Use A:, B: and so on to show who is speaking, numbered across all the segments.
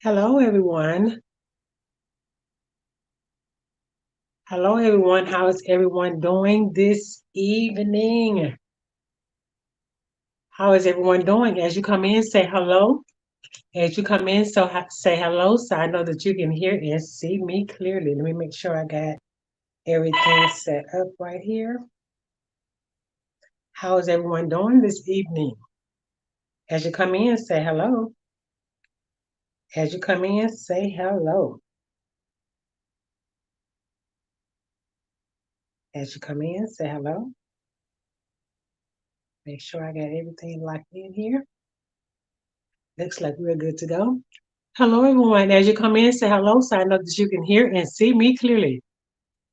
A: Hello, everyone. Hello, everyone. How is everyone doing this evening? How is everyone doing? As you come in, say hello. As you come in, say hello so I know that you can hear and see me clearly. Let me make sure I got everything set up right here. How is everyone doing this evening? As you come in, say hello. As you come in, say hello. As you come in, say hello. Make sure I got everything locked in here. Looks like we're good to go. Hello, everyone. As you come in, say hello so I know that you can hear and see me clearly.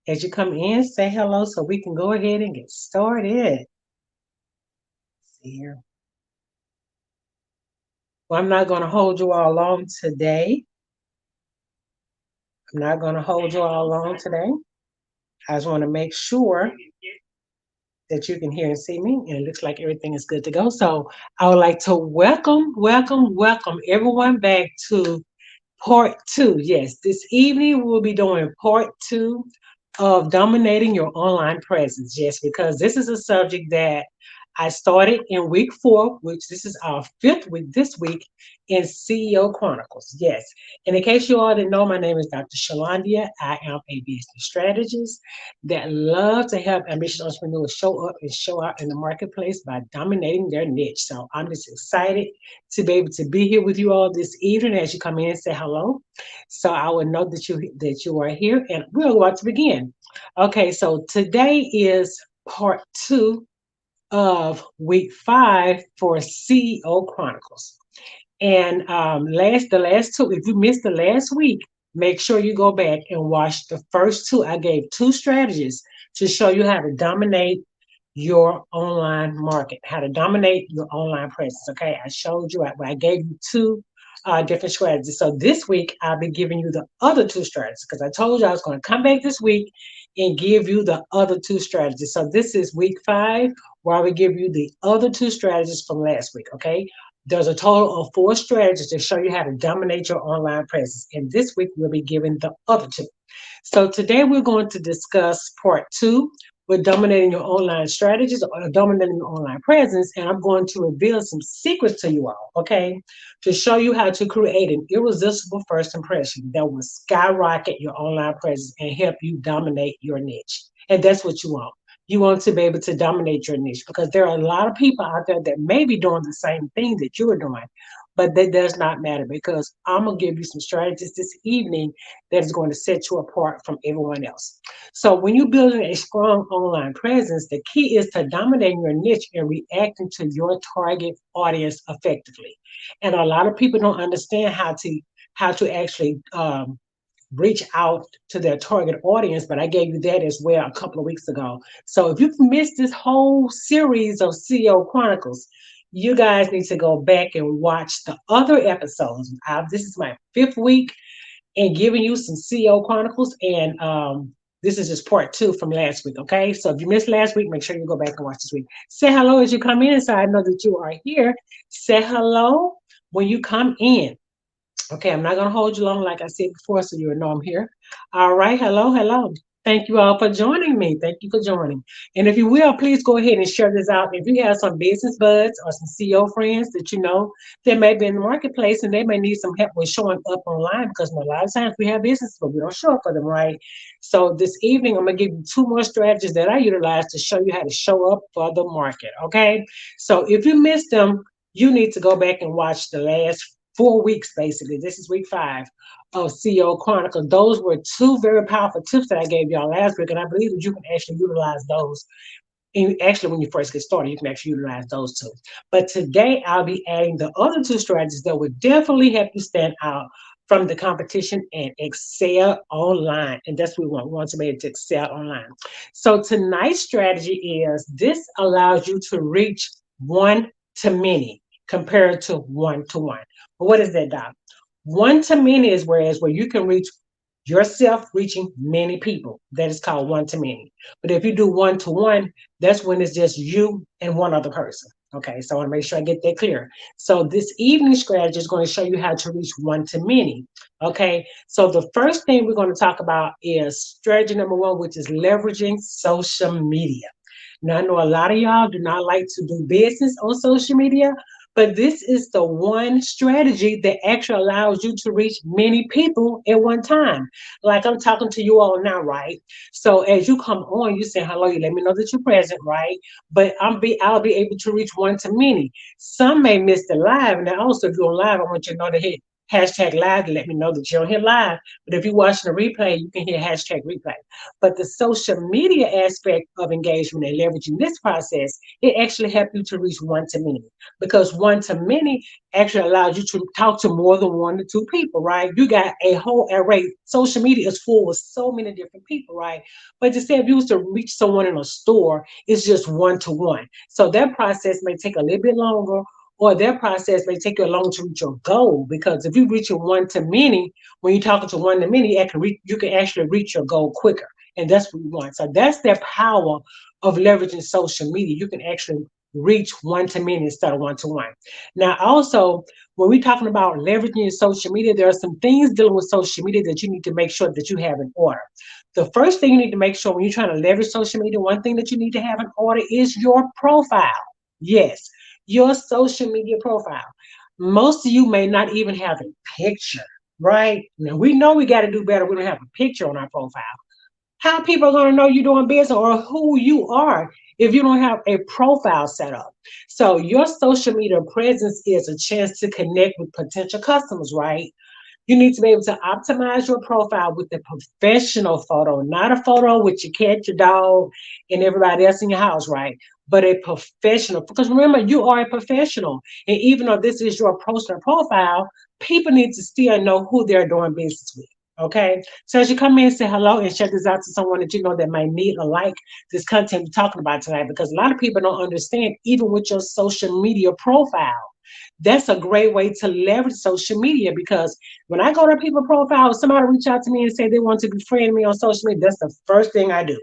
A: As you come in, say hello so we can go ahead and get started. See here. Well, I'm not going to hold you all long today. I'm not going to hold you all long today. I just want to make sure that you can hear and see me, and it looks like everything is good to go. So I would like to welcome everyone back to part two. Yes, this evening we'll be doing part two of dominating your online presence. Yes, because this is a subject that I started in week four, which this is our fifth week this week in CEO Chronicles. Yes. And in case you all didn't know, my name is Dr. Shalandia. I am a business strategist that loves to help ambitious entrepreneurs show up and show out in the marketplace by dominating their niche. So I'm just excited to be able to be here with you all this evening as you come in and say hello. So I will know that you are here, and we're about to begin. Okay, so today is part two of week five for CEO Chronicles. And the last two, if you missed the last week, make sure you go back and watch the first two. I gave two strategies to show you how to dominate your online market, how to dominate your online presence. Okay, I showed you, I gave you two different strategies. So this week, I'll be giving you the other two strategies because I told you I was going to come back this week and give you the other two strategies. So this is week five, where I will give you the other two strategies from last week. Okay, there's a total of four strategies to show you how to dominate your online presence. And this week, we'll be giving the other two. So today we're going to discuss part two with dominating your online strategies or dominating your online presence. And I'm going to reveal some secrets to you all, okay, to show you how to create an irresistible first impression that will skyrocket your online presence and help you dominate your niche. And that's what you want. You want to be able to dominate your niche because there are a lot of people out there that may be doing the same thing that you're doing, but that does not matter because I'm going to give you some strategies this evening that is going to set you apart from everyone else. So when you're building a strong online presence, the key is to dominating your niche and reacting to your target audience effectively. And a lot of people don't understand how to actually reach out to their target audience, but I gave you that as well a couple of weeks ago. So if you've missed this whole series of CEO Chronicles, you guys need to go back and watch the other episodes. This is my fifth week and giving you some CEO Chronicles. And this is just part two from last week. Okay. So if you missed last week, make sure you go back and watch this week. Say hello as you come in so I know that you are here. Say hello when you come in. Okay, I'm not going to hold you long, like I said before, so you'll know I'm here. All right, hello. Thank you all for joining me. Thank you for joining. And if you will, please go ahead and share this out. If you have some business buds or some CEO friends that you know that may be in the marketplace and they may need some help with showing up online because a lot of times we have business, but we don't show up for them, right? So this evening, I'm going to give you two more strategies that I utilize to show you how to show up for the market, okay? So if you missed them, you need to go back and watch the last 4 weeks, basically. This is week five of CEO Chronicle. Those were two very powerful tips that I gave y'all last week, and I believe that you can actually utilize those. And actually, when you first get started, you can actually utilize those two. But today, I'll be adding the other two strategies that would definitely help you stand out from the competition and excel online. And that's what we want. We want to be able to excel online. So tonight's strategy is this allows you to reach one to many compared to one to one. But what is that, Doc? One to many is where you can reach yourself reaching many people. That is called one to many. But if you do one to one, that's when it's just you and one other person. Okay, so I want to make sure I get that clear. So this evening strategy is going to show you how to reach one to many. Okay, so the first thing we're going to talk about is strategy number one, which is leveraging social media. Now, I know a lot of y'all do not like to do business on social media, but this is the one strategy that actually allows you to reach many people at one time. Like I'm talking to you all now, right? So as you come on, you say hello, you let me know that you're present, right? But I'll be able to reach one to many. Some may miss the live. Now also if you're on live, I want you to know to hit hashtag live to let me know that you're here live. But if you're watching the replay, you can hit hashtag replay. But the social media aspect of engagement and leveraging this process, it actually helps you to reach one to many because one to many actually allows you to talk to more than one to two people, right? You got a whole array. Social media is full with so many different people, right? But to say if you was to reach someone in a store, it's just one to one. So that process may take a little bit longer, or that process may take you long to reach your goal. Because if you reach a one to many, when you're talking to one to many, you can actually reach your goal quicker. And that's what we want. So that's the power of leveraging social media. You can actually reach one to many instead of one to one. Now, also, when we're talking about leveraging social media, there are some things dealing with social media that you need to make sure that you have in order. The first thing you need to make sure when you're trying to leverage social media, one thing that you need to have in order is your profile. Yes, your social media profile. Most of you may not even have a picture, right? Now, we know we got to do better. We don't have a picture on our profile. How people are going to know you're doing business or who you are if you don't have a profile set up? So your social media presence is a chance to connect with potential customers, right? You need to be able to optimize your profile with a professional photo, not a photo with your cat, your dog, and everybody else in your house, right? But a professional, because remember, you are a professional. And even though this is your personal profile, people need to still know who they're doing business with. Okay. So as you come in, say hello and share this out to someone that you know that might need or like this content we're talking about tonight, because a lot of people don't understand, even with your social media profile, that's a great way to leverage social media because when I go to people's profiles, somebody reach out to me and say they want to befriend me on social media, that's the first thing I do.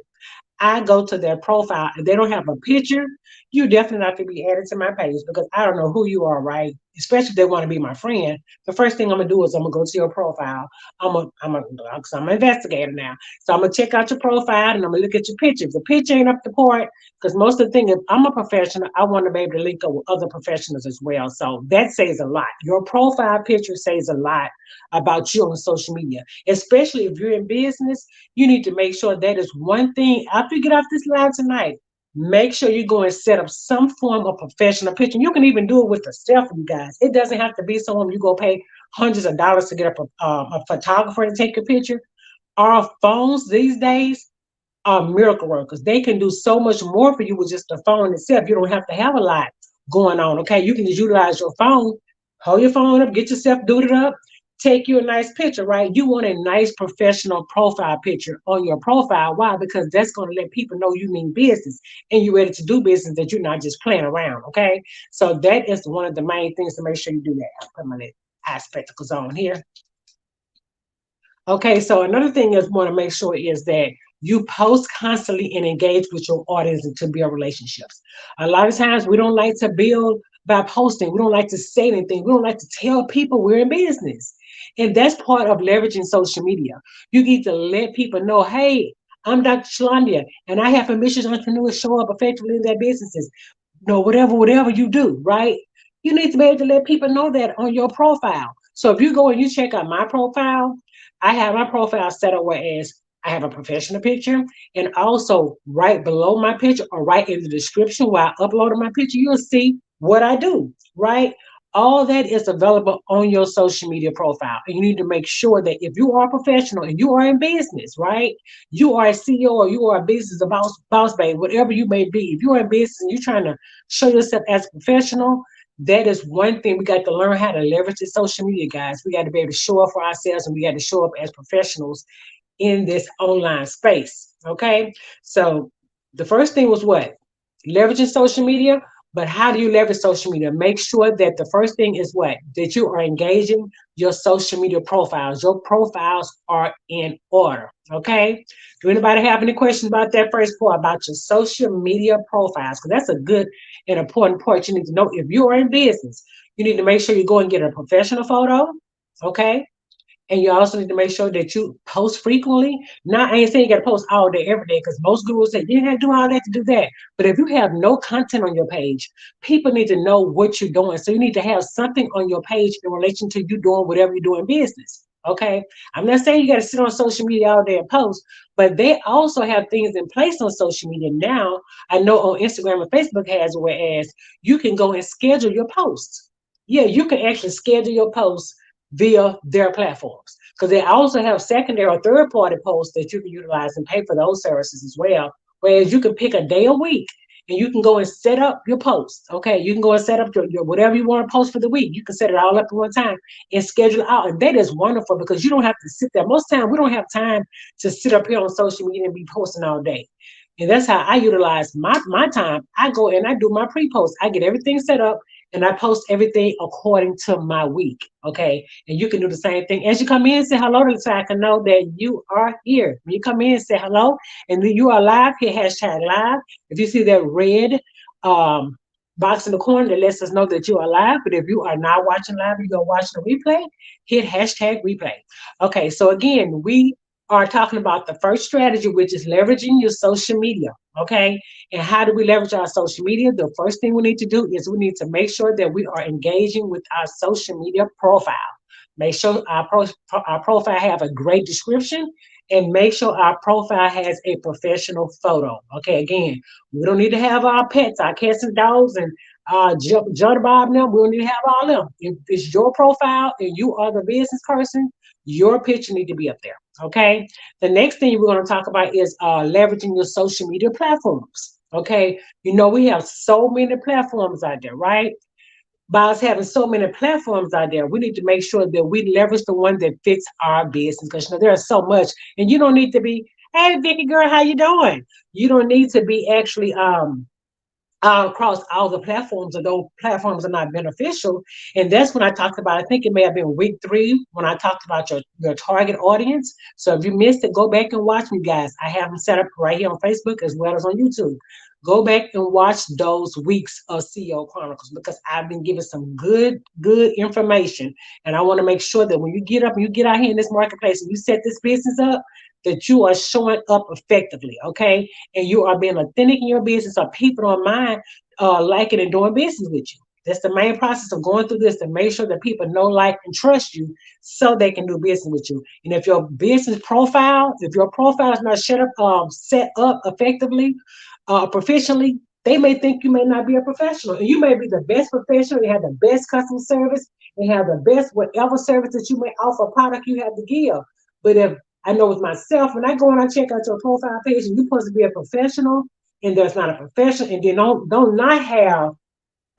A: I go to their profile. If they don't have a picture, you definitely not to be added to my page because I don't know who you are, right? Especially if they want to be my friend. The first thing I'm gonna do is I'm gonna go to your profile. Cause I'm an investigator now. So I'm gonna check out your profile and I'm gonna look at your picture. If the picture ain't up to point, because most of the thing, if I'm a professional, I want to be able to link up with other professionals as well. So that says a lot. Your profile picture says a lot about you on social media, especially if you're in business. You need to make sure that is one thing after you get off this live tonight. Make sure you go and set up some form of professional picture. You can even do it with a selfie, you guys. It doesn't have to be someone you go pay hundreds of dollars to get a photographer to take your picture. Our phones these days are miracle workers. They can do so much more for you with just the phone itself. You don't have to have a lot going on. Okay, you can just utilize your phone, hold your phone up, get yourself dooted up, take you a nice picture, right? You want a nice professional profile picture on your profile. Why? Because that's going to let people know you mean business and you're ready to do business, that you're not just playing around. Okay, so that is one of the main things to make sure you do that. I'll put my eye spectacles on here. Okay, so another thing is want to make sure is that you post constantly and engage with your audience and to build relationships. A lot of times we don't like to build by posting. We don't like to say anything. We don't like to tell people we're in business. And that's part of leveraging social media. You need to let people know, hey, I'm Dr. Shlandia, and I have ambitious entrepreneurs show up effectively in their businesses. Whatever you do, right? You need to be able to let people know that on your profile. So if you go and you check out my profile, I have my profile set up whereas I have a professional picture, and also right below my picture or right in the description where I uploaded my picture, you'll see what I do, right? All that is available on your social media profile. And you need to make sure that if you are a professional and you are in business, right? You are a CEO or you are a business a boss babe, whatever you may be. If you're in business and you're trying to show yourself as a professional, that is one thing we got to learn how to leverage the social media, guys. We got to be able to show up for ourselves and we got to show up as professionals in this online space. Okay. So the first thing was what? Leveraging social media. But how do you leverage social media? Make sure that the first thing is what? That you are engaging your social media profiles. Your profiles are in order. Okay. Do anybody have any questions about that first part about your social media profiles? Because that's a good and important part. You need to know if you are in business, you need to make sure you go and get a professional photo. Okay. And you also need to make sure that you post frequently. Now, I ain't saying you got to post all day, every day, because most gurus say you have to do all that to do that. But if you have no content on your page, people need to know what you're doing. So you need to have something on your page in relation to you doing whatever you do in business. Okay. I'm not saying you got to sit on social media all day and post, but they also have things in place on social media now. I know on Instagram and Facebook has, whereas you can go and schedule your posts. Yeah, you can actually schedule your posts via their platforms. Because they also have secondary or third party posts that you can utilize and pay for those services as well. Whereas you can pick a day a week and you can go and set up your posts. Okay. You can go and set up your whatever you want to post for the week. You can set it all up at one time and schedule it out. And that is wonderful because you don't have to sit there. Most time we don't have time to sit up here on social media and be posting all day. And that's how I utilize my time. I go and I do my pre-post. I get everything set up and I post everything according to my week. Okay. And you can do the same thing. As you come in, say hello to the side. I can know that you are here. When you come in, say hello. And then you are live, hit hashtag live. If you see that red um, box in the corner that lets us know that you are live. But if you are not watching live, you're going to watch the replay, hit hashtag replay. Okay. So again, we are talking about the first strategy, which is leveraging your social media. Okay. And how do we leverage our social media? The first thing we need to do is we need to make sure that we are engaging with our social media profile. Make sure our profile have a great description and make sure our profile has a professional photo. Okay, again, we don't need to have our pets, our cats and dogs and Joe Bob now. We don't need to have all them. If it's your profile and you are the business person, your picture need to be up there. Okay. The next thing we're going to talk about is leveraging your social media platforms. Okay. You know, we have so many platforms out there, right? By us having so many platforms out there, we need to make sure that we leverage the one that fits our business. Because you know, there's so much, and you don't need to be, hey, Vicky girl, how you doing? You don't need to be actually across all the platforms, or those platforms are not beneficial. And that's when I talked about, I think it may have been week 3 when I talked about your target audience. So if you missed it, go back and watch me, guys. I have them set up right here on Facebook as well as on YouTube. Go back and watch those weeks of CEO Chronicles because I've been giving some good information. And I want to make sure that when you get up and you get out here in this marketplace and you set this business up, that you are showing up effectively, okay? And you are being authentic in your business, so people don't mind liking and doing business with you. That's the main process of going through this to make sure that people know, like, and trust you so they can do business with you. And if your business profile, if your profile is not set up effectively, professionally, they may think you may not be a professional. And you may be the best professional, you have the best customer service, and have the best whatever service that you may offer, product you have to give. But if I know with myself, when I go and I check out your profile page and you're supposed to be a professional and there's not a professional, and then don't not have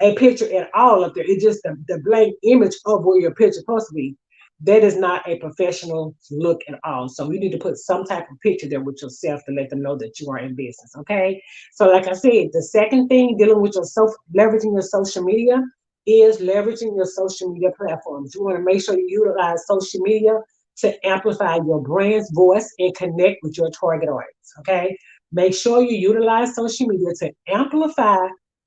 A: a picture at all up there. It's just the blank image of where your picture is supposed to be. That is not a professional look at all. So you need to put some type of picture there with yourself to let them know that you are in business. Okay. So like I said, the second thing dealing with leveraging your social media is leveraging your social media platforms. You want to make sure you utilize social media to amplify your brand's voice and connect with your target audience. Okay. Make sure you utilize social media to amplify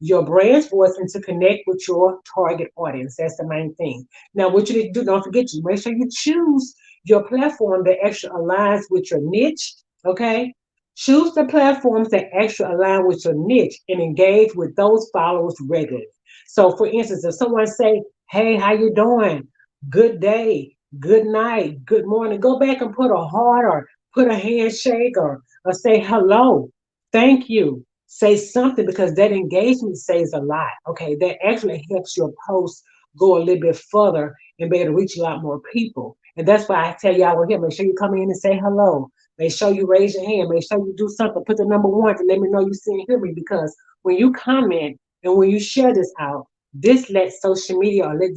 A: your brand's voice and to connect with your target audience. That's the main thing. Now, what you need to do, don't forget to make sure you choose your platform that actually aligns with your niche. Okay. Choose the platforms that actually align with your niche and engage with those followers regularly. So for instance, if someone say, hey, how you doing? Good day, good night, good morning, go back and put a heart or put a handshake or say hello, thank you, say something because that engagement says a lot. Okay, that actually helps your post go a little bit further and be able to reach a lot more people. And that's why I tell y'all here, make sure you come in and say hello. Make sure you raise your hand. Make sure you do something. Put the number 1 to let me know you see and hear me because when you comment and when you share this out, this lets social media or let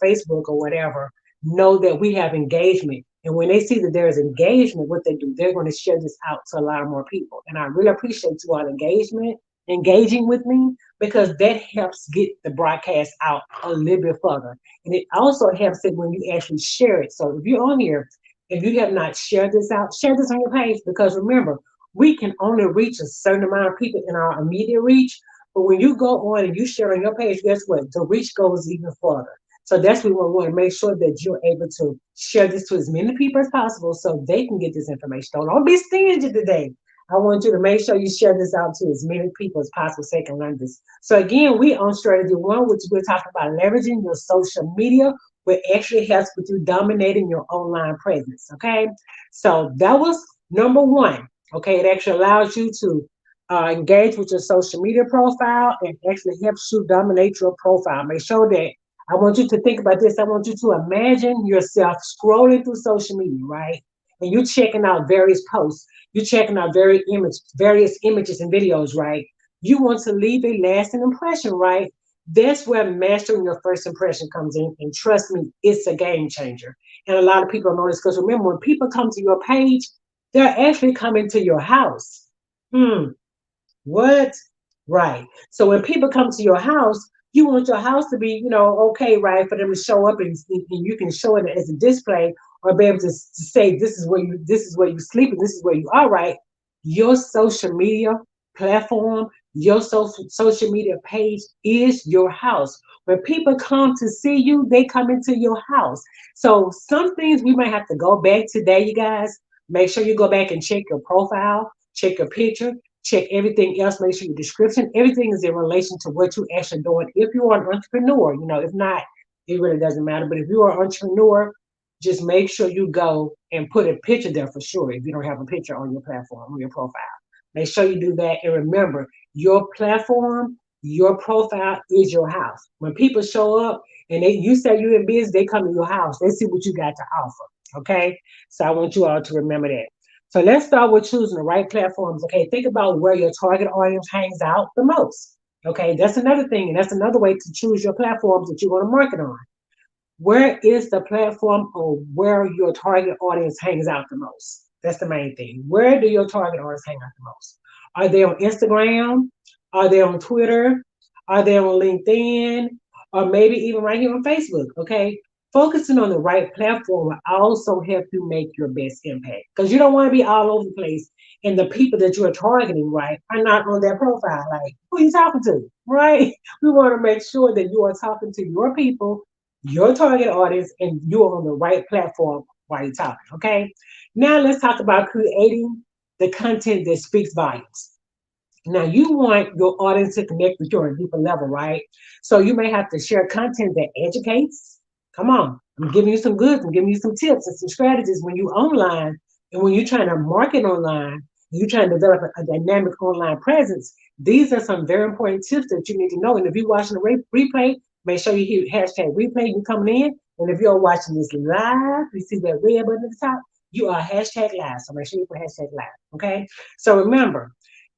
A: Facebook or whatever know that we have engagement. And when they see that there is engagement, what they do, they're going to share this out to a lot more people. And I really appreciate you all engaging with me because that helps get the broadcast out a little bit further. And it also helps it when you actually share it. So if you're on here, if you have not shared this out, share this on your page, because remember, we can only reach a certain amount of people in our immediate reach. But when you go on and you share on your page, guess what? The reach goes even further. So that's what we want to make sure that you're able to share this to as many people as possible so they can get this information. Don't be stingy today. I want you to make sure you share this out to as many people as possible so they can learn this. So again, we on strategy one, which we're talking about leveraging your social media, which actually helps with you dominating your online presence. Okay, so that was number one. Okay, it actually allows you to engage with your social media profile and actually helps you dominate your profile. Make sure that I want you to think about this. I want you to imagine yourself scrolling through social media, right? And you're checking out various posts. You're checking out various images and videos, right? You want to leave a lasting impression, right? That's where mastering your first impression comes in. And trust me, it's a game changer. And a lot of people don't know this because remember, when people come to your page, they're actually coming to your house. What? Right. So when people come to your house, you want your house to be, okay, right, for them to show up and you can show it as a display or be able to say this is where you sleep and this is where you are, right? Your social media platform, your social media page is your house. When people come to see you, they come into your house. So some things we might have to go back today, you guys. Make sure you go back and check your profile, check your picture, check everything else, make sure your description, everything is in relation to what you're actually doing. If you are an entrepreneur, if not, it really doesn't matter. But if you are an entrepreneur, just make sure you go and put a picture there for sure if you don't have a picture on your platform, on your profile. Make sure you do that. And remember, your platform, your profile is your house. When people show up and you say you're in business, they come to your house. They see what you got to offer. Okay. So I want you all to remember that. So let's start with choosing the right platforms. Okay, think about where your target audience hangs out the most. Okay, that's another thing, and that's another way to choose your platforms that you want to market on. Where is the platform or where your target audience hangs out the most? That's the main thing. Where do your target audience hang out the most? Are they on Instagram? Are they on Twitter? Are they on LinkedIn? Or maybe even right here on Facebook? Okay. Focusing on the right platform will also help you make your best impact because you don't want to be all over the place and the people that you're targeting, right, are not on their profile. Like, who are you talking to, right? We want to make sure that you are talking to your people, your target audience, and you're on the right platform while you're talking. Okay. Now let's talk about creating the content that speaks volumes. Now you want your audience to connect with you on a deeper level, right? So you may have to share content that educates. Come on, I'm giving you some goods. I'm giving you some tips and some strategies when you online and when you're trying to market online, and you're trying to develop a dynamic online presence. These are some very important tips that you need to know. And if you're watching the replay, make sure you hit hashtag replay. You coming in, and if you're watching this live, you see that red button at the top. You are hashtag live. So make sure you put hashtag live. Okay. So remember,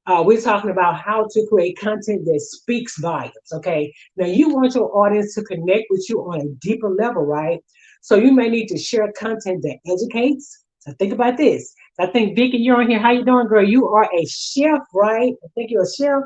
A: we're talking about how to create content that speaks volumes. Okay. Now you want your audience to connect with you on a deeper level, right? So you may need to share content that educates. So think about this. I think Vicky, you're on here. How you doing, girl? You are a chef, right? I think you're a chef,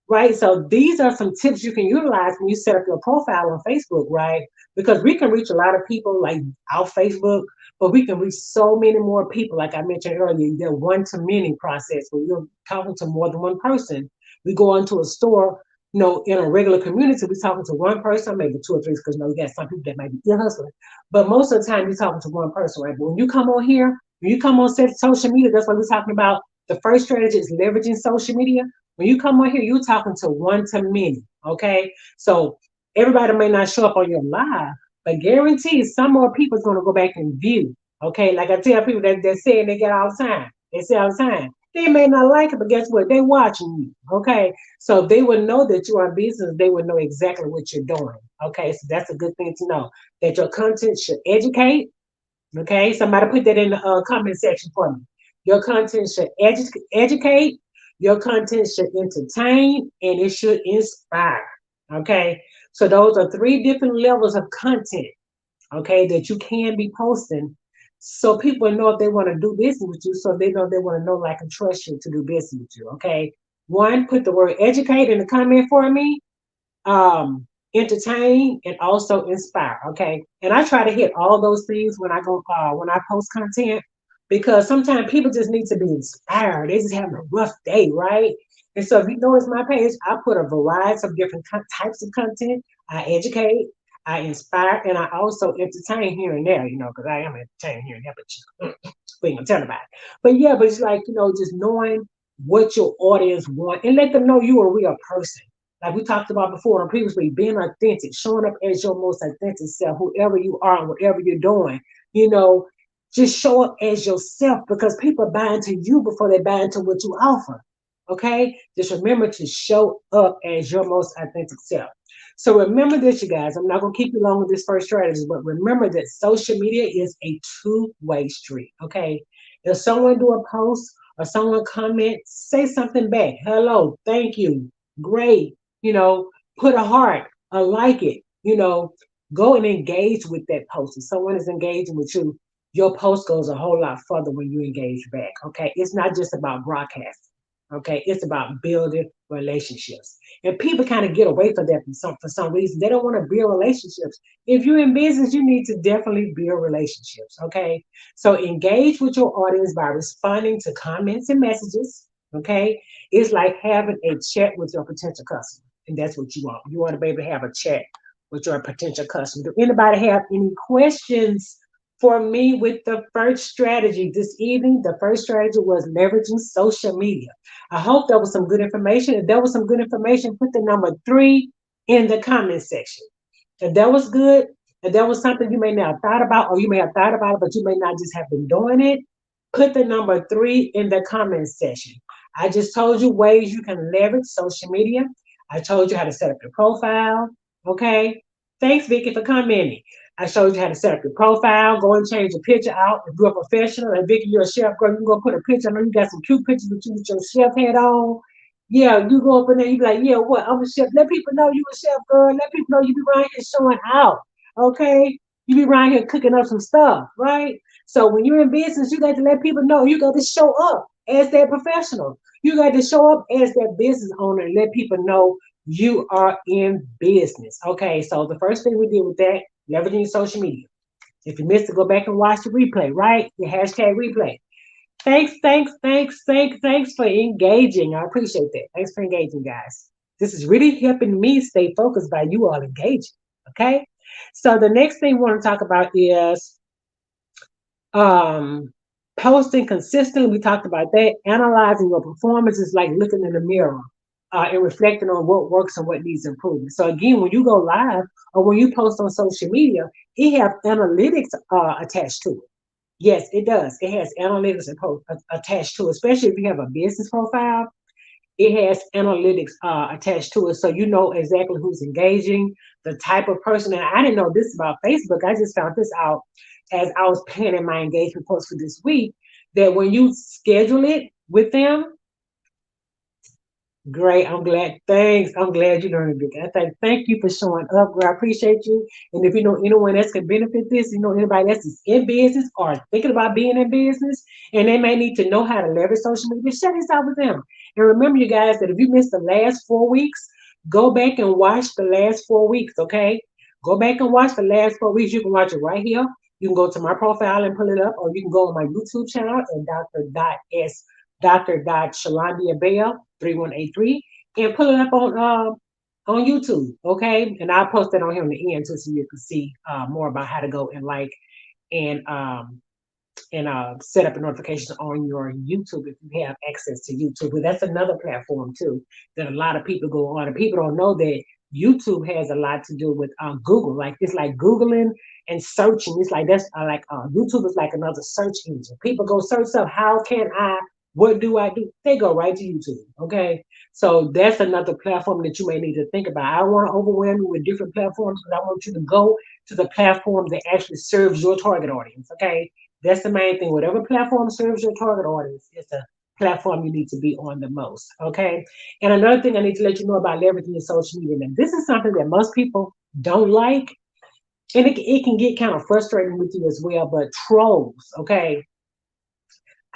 A: right? So these are some tips you can utilize when you set up your profile on Facebook, right? Because we can reach a lot of people like our Facebook, but we can reach so many more people. Like I mentioned earlier, the one to many process where you're talking to more than one person. We go into a store, in a regular community, we're talking to one person, maybe two or three, because you got some people that might be ear hustling. But most of the time, you're talking to one person, right? But when you come on here, when you come on social media, that's what we're talking about. The first strategy is leveraging social media. When you come on here, you're talking to one to many. Okay. So everybody may not show up on your live, but guarantee some more people is going to go back and view. Okay. Like I tell people that saying they get all the time. They say all the time. They may not like it, but guess what? They watching you. Okay. So they will know that you are in business. They will know exactly what you're doing. Okay. So that's a good thing to know that your content should educate. Okay. Somebody put that in the comment section for me. Your content should educate, your content should entertain, and it should inspire. Okay. So those are three different levels of content, okay, that you can be posting. So people know if they want to do business with you, so they know they want to know, like, and trust you to do business with you. Okay. One, put the word educate in the comment for me, entertain, and also inspire. Okay, and I try to hit all those things when I go when I post content, because sometimes people just need to be inspired. They just having a rough day, right? And so if you notice my page, I put a variety of different types of content. I educate, I inspire, and I also entertain here and there. You know, because I am entertaining here and there, but we ain't gonna tell about it. But yeah, but it's like, just knowing what your audience want and let them know you are a real person. Like we talked about before on previously, being authentic, showing up as your most authentic self, whoever you are and whatever you're doing, you know, just show up as yourself, because people buy into you before they buy into what you offer. Okay? Just remember to show up as your most authentic self. So remember this, you guys. I'm not gonna keep you long with this first strategy, but remember that social media is a two-way street. Okay. If someone do a post or someone comment, say something back. Hello, thank you, great. You know, put a heart, a like it. Go and engage with that post. If someone is engaging with you, your post goes a whole lot further when you engage back. Okay. It's not just about broadcasting. Okay. It's about building relationships. And people kind of get away from that for some reason. They don't want to build relationships. If you're in business, you need to definitely build relationships. Okay. So engage with your audience by responding to comments and messages. Okay. It's like having a chat with your potential customer. And that's what you want. You want to be able to have a chat with your potential customer. Do anybody have any questions for me with the first strategy this evening? The first strategy was leveraging social media. I hope that was some good information. If that was some good information, put the number 3 in the comment section. If that was good, if that was something you may not have thought about, or you may have thought about it, but you may not just have been doing it, put the number 3 in the comment section. I just told you ways you can leverage social media. I told you how to set up your profile. Okay. Thanks, Vicky, for commenting. I showed you how to set up your profile. Go and change your picture out. If you're a professional, and Vicky, you're a chef girl, you can go put a picture. I know you got some cute pictures with you with your chef hat on. Yeah, you go up in there, you be like, yeah, what? I'm a chef. Let people know you a chef, girl. Let people know you be around here showing out. Okay? You be around here cooking up some stuff, right? So when you're in business, you got to let people know. You got to show up as that professional. You got to show up as that business owner and let people know you are in business. Okay, so the first thing we did with that, leveraging social media. If you missed it, go back and watch the replay, right? The hashtag replay. Thanks for engaging. I appreciate that. Thanks for engaging, guys. This is really helping me stay focused by you all engaging. Okay. So the next thing we want to talk about is um, posting consistently. We talked about that. Analyzing your performance is like looking in the mirror and reflecting on what works and what needs improvement. So again, when you go live or when you post on social media, it have analytics attached to it. Yes, it does. It has analytics attached to it, especially if you have a business profile. It has analytics attached to it, so you know exactly who's engaging, the type of person. And I didn't know this about Facebook. I just found this out as I was planning my engagement post for this week. That when you schedule it with them, great. I'm glad. Thanks. I'm glad you learned it. Thank you for showing up, girl. I appreciate you. And if you know anyone else can benefit this, anybody else is in business or thinking about being in business, and they may need to know how to leverage social media, share this out with them. And remember, you guys, that if you missed the last 4 weeks, go back and watch the last 4 weeks. Okay, go back and watch the last 4 weeks. You can watch it right here. You can go to my profile and pull it up, or you can go on my YouTube channel at Dr. Shalandia Bell 3183 and pull it up on YouTube. Okay, and I'll post that on here in the end too, so you can see more about how to go and like and set up a notification on your YouTube if you have access to YouTube. But that's another platform too that a lot of people go on, and people don't know that YouTube has a lot to do with Google. Like it's like Googling and searching. It's like that's YouTube is like another search engine. People go search up, how can I? What do I do? They go right to YouTube. Okay, so that's another platform that you may need to think about. I don't want to overwhelm you with different platforms, but I want you to go to the platform that actually serves your target audience. Okay, that's the main thing. Whatever platform serves your target audience is the platform you need to be on the most. Okay. And another thing I need to let you know about leveraging your social media. Now, this is something that most people don't like, and it can get kind of frustrating with you as well. But trolls, okay.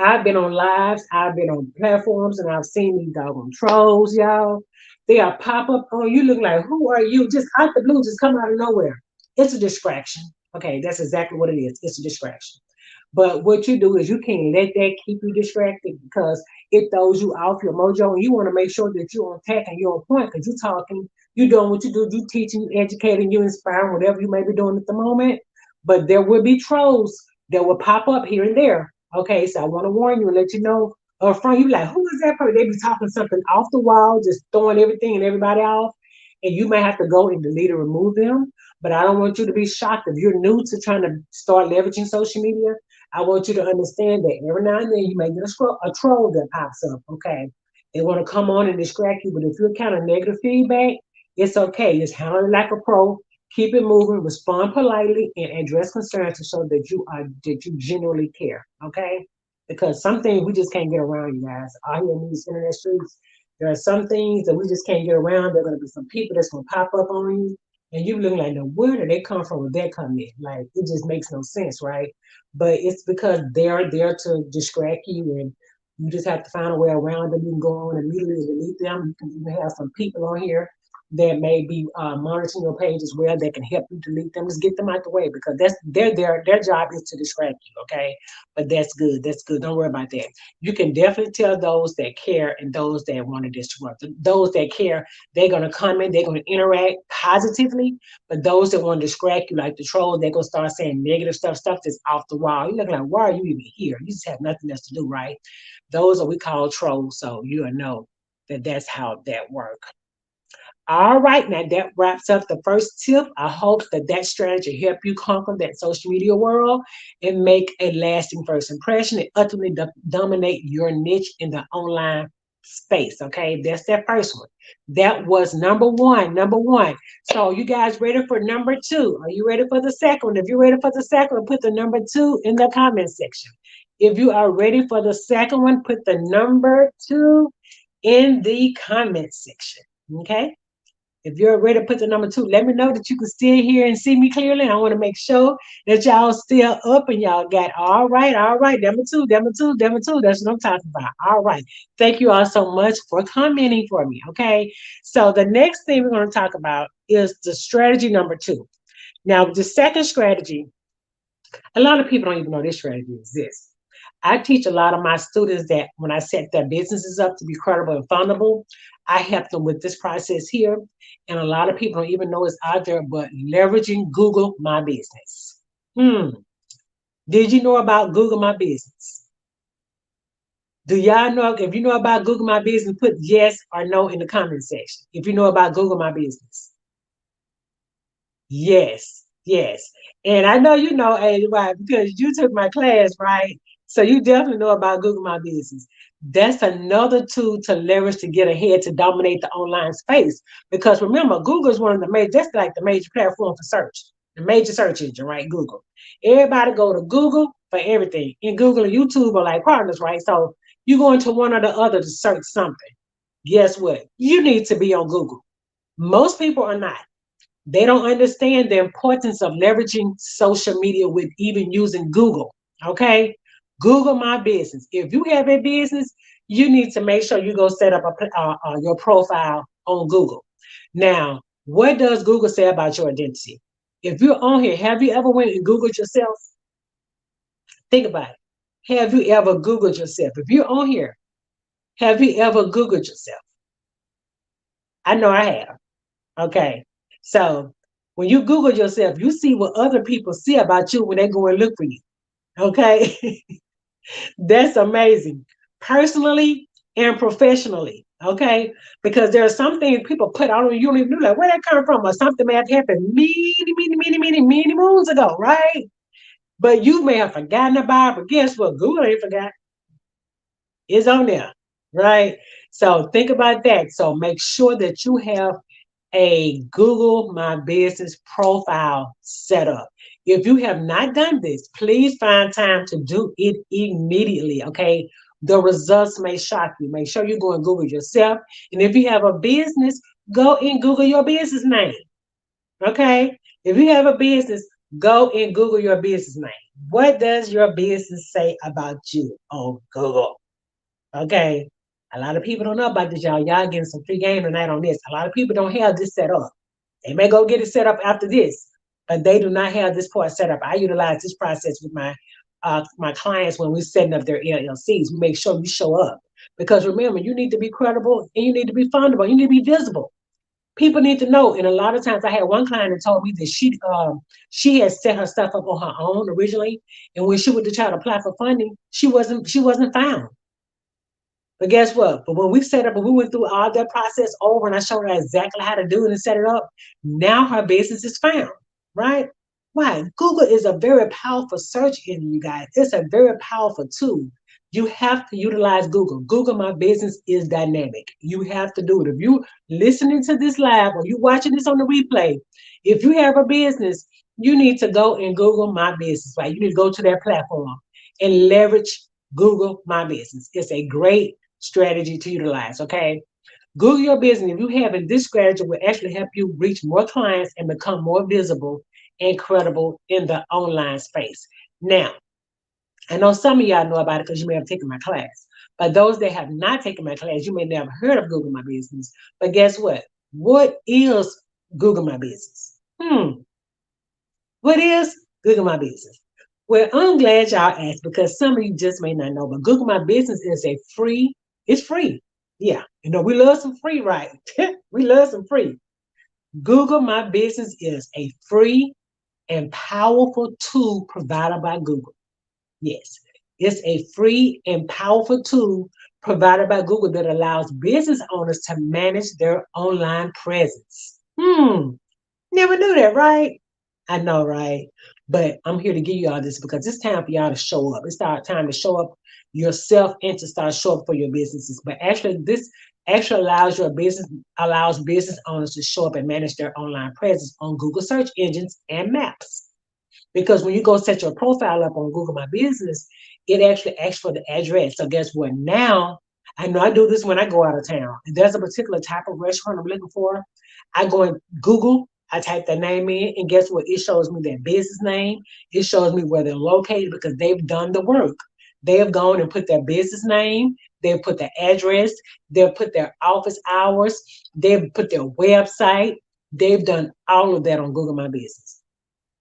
A: I've been on lives, I've been on platforms, and I've seen these doggone trolls, y'all. They are pop up on you, look like, who are you? Just out the blue, just come out of nowhere. It's a distraction. Okay, that's exactly what it is. It's a distraction. But what you do is you can't let that keep you distracted because it throws you off your mojo, and you want to make sure that you're on track and you're on point because you're talking, you're doing what you do, you teaching, you educating, you inspiring, whatever you may be doing at the moment. But there will be trolls that will pop up here and there. Okay, so I want to warn you and let you know up front. You be like, who is that person? They be talking something off the wall, just throwing everything and everybody off, and you may have to go and delete or remove them. But I don't want you to be shocked if you're new to trying to start leveraging social media. I want you to understand that every now and then you may get a troll that pops up. Okay, they want to come on and distract you, but if you're kind of negative feedback, it's okay. Just handle it like a pro. Keep it moving. Respond politely and address concerns to show that you genuinely care. Okay, because some things we just can't get around, you guys. Out here in these internet streets, there are some things that we just can't get around. There are going to be some people that's going to pop up on you, and you look like, now where did they come from? Where they come in? Like it just makes no sense, right? But it's because they're there to distract you, and you just have to find a way around them. You can go on immediately and delete them. You can even have some people on here that may be monitoring your page as well that can help you delete them. Just get them out the way because that's their job is to distract you, okay? But that's good. That's good. Don't worry about that. You can definitely tell those that care and those that want to disrupt. Those that care, they're gonna comment, they're gonna interact positively. But those that want to distract you, like the troll, they're gonna start saying negative stuff, stuff that's off the wall. You look like, why are you even here? You just have nothing else to do, right? Those are we call trolls. So you'll know that that's how that works. All right, now that wraps up the first tip. I hope that that strategy help you conquer that social media world and make a lasting first impression and ultimately dominate your niche in the online space. Okay, that's that first one. That was number one. Number one. So you guys ready for number two? Are you ready for the second one? If you're ready for the second one, put the number two in the comment section. If you are ready for the second one, put the number two in the comment section. Okay. If you're ready to put the number two, let me know that you can still hear and see me clearly. I want to make sure that y'all still up and y'all got all right, all right. Number two, number two, number two. That's what I'm talking about. All right. Thank you all so much for commenting for me. Okay. So the next thing we're going to talk about is the strategy number two. Now, the second strategy, a lot of people don't even know this strategy exists. I teach a lot of my students that when I set their businesses up to be credible and fundable, I help them with this process here. And a lot of people don't even know it's out there, but leveraging Google My Business. Hmm. Did you know about Google My Business? Do y'all know? If you know about Google My Business, put yes or no in the comment section. If you know about Google My Business. Yes, yes. And I know you know, why? Because you took my class, right? So you definitely know about Google My Business. That's another tool to leverage to get ahead to dominate the online space. Because remember, Google is one of the major, that's like the major platform for search, the major search engine, right? Google. Everybody go to Google for everything. And Google and YouTube are like partners, right? So you go into one or the other to search something. Guess what? You need to be on Google. Most people are not. They don't understand the importance of leveraging social media with even using Google. Okay. Google My Business. If you have a business, you need to make sure you go set up your profile on Google. Now, what does Google say about your identity? If you're on here, have you ever went and Googled yourself? Think about it. Have you ever Googled yourself? If you're on here, have you ever Googled yourself? I know I have. Okay. So when you Google yourself, you see what other people see about you when they go and look for you. Okay. That's amazing. Personally and professionally. Okay. Because there are some things people put out on you, don't even know like where that come from, or something may have happened many moons ago, right? But you may have forgotten about it, but guess what? Google ain't forgot. It's on there, right? So think about that. So make sure that you have a Google My Business profile set up. If you have not done this, please find time to do it immediately. Okay. The results may shock you. Make sure you go and Google yourself. And if you have a business, go and Google your business name. Okay. If you have a business, Go and Google your business name. What does your business say about you on Google? Okay. A lot of people don't know about this, y'all. Y'all getting some free game tonight on this. A lot of people don't have this set up. They may go get it set up after this, but they do not have this part set up. I utilize this process with my clients when we're setting up their LLCs. We make sure you show up because remember, you need to be credible and you need to be fundable. You need to be visible. People need to know. And a lot of times, I had one client that told me that she had set her stuff up on her own originally, and when she went to try to apply for funding, she wasn't found. But guess what? But when we set up and we went through all that process over and I showed her exactly how to do it and set it up, now her business is found, right? Why? Google is a very powerful search engine, you guys. It's a very powerful tool. You have to utilize Google. Google My Business is dynamic. You have to do it. If you listening to this live or you watching this on the replay, if you have a business, you need to go and Google My Business, right? You need to go to their platform and leverage Google My Business. It's a great strategy to utilize. Okay. Google your business. If you have it, this strategy will actually help you reach more clients and become more visible and credible in the online space. Now, I know some of y'all know about it because you may have taken my class. But those that have not taken my class, you may never heard of Google My Business. But guess what? What is Google My Business? What is Google My Business? Well, I'm glad y'all asked because some of you just may not know, but Google My Business is it's free. Yeah, we love some free, right? We love some free. Google My Business is a free and powerful tool provided by Google. Yes, it's a free and powerful tool provided by Google that allows business owners to manage their online presence. Never knew that, right? I know, right? But I'm here to give you all this because it's time for y'all to show up. It's time to show up yourself and to start showing up for your businesses. But actually, this actually allows business owners to show up and manage their online presence on Google search engines and maps. Because when you go set your profile up on Google My Business, it actually asks for the address. So guess what? Now, I know I do this when I go out of town. If there's a particular type of restaurant I'm looking for, I go in Google, I type their name in, and guess what? It shows me their business name. It shows me where they're located because they've done the work. They have gone and put their business name, they've put their address, they've put their office hours, they've put their website. They've done all of that on Google My Business.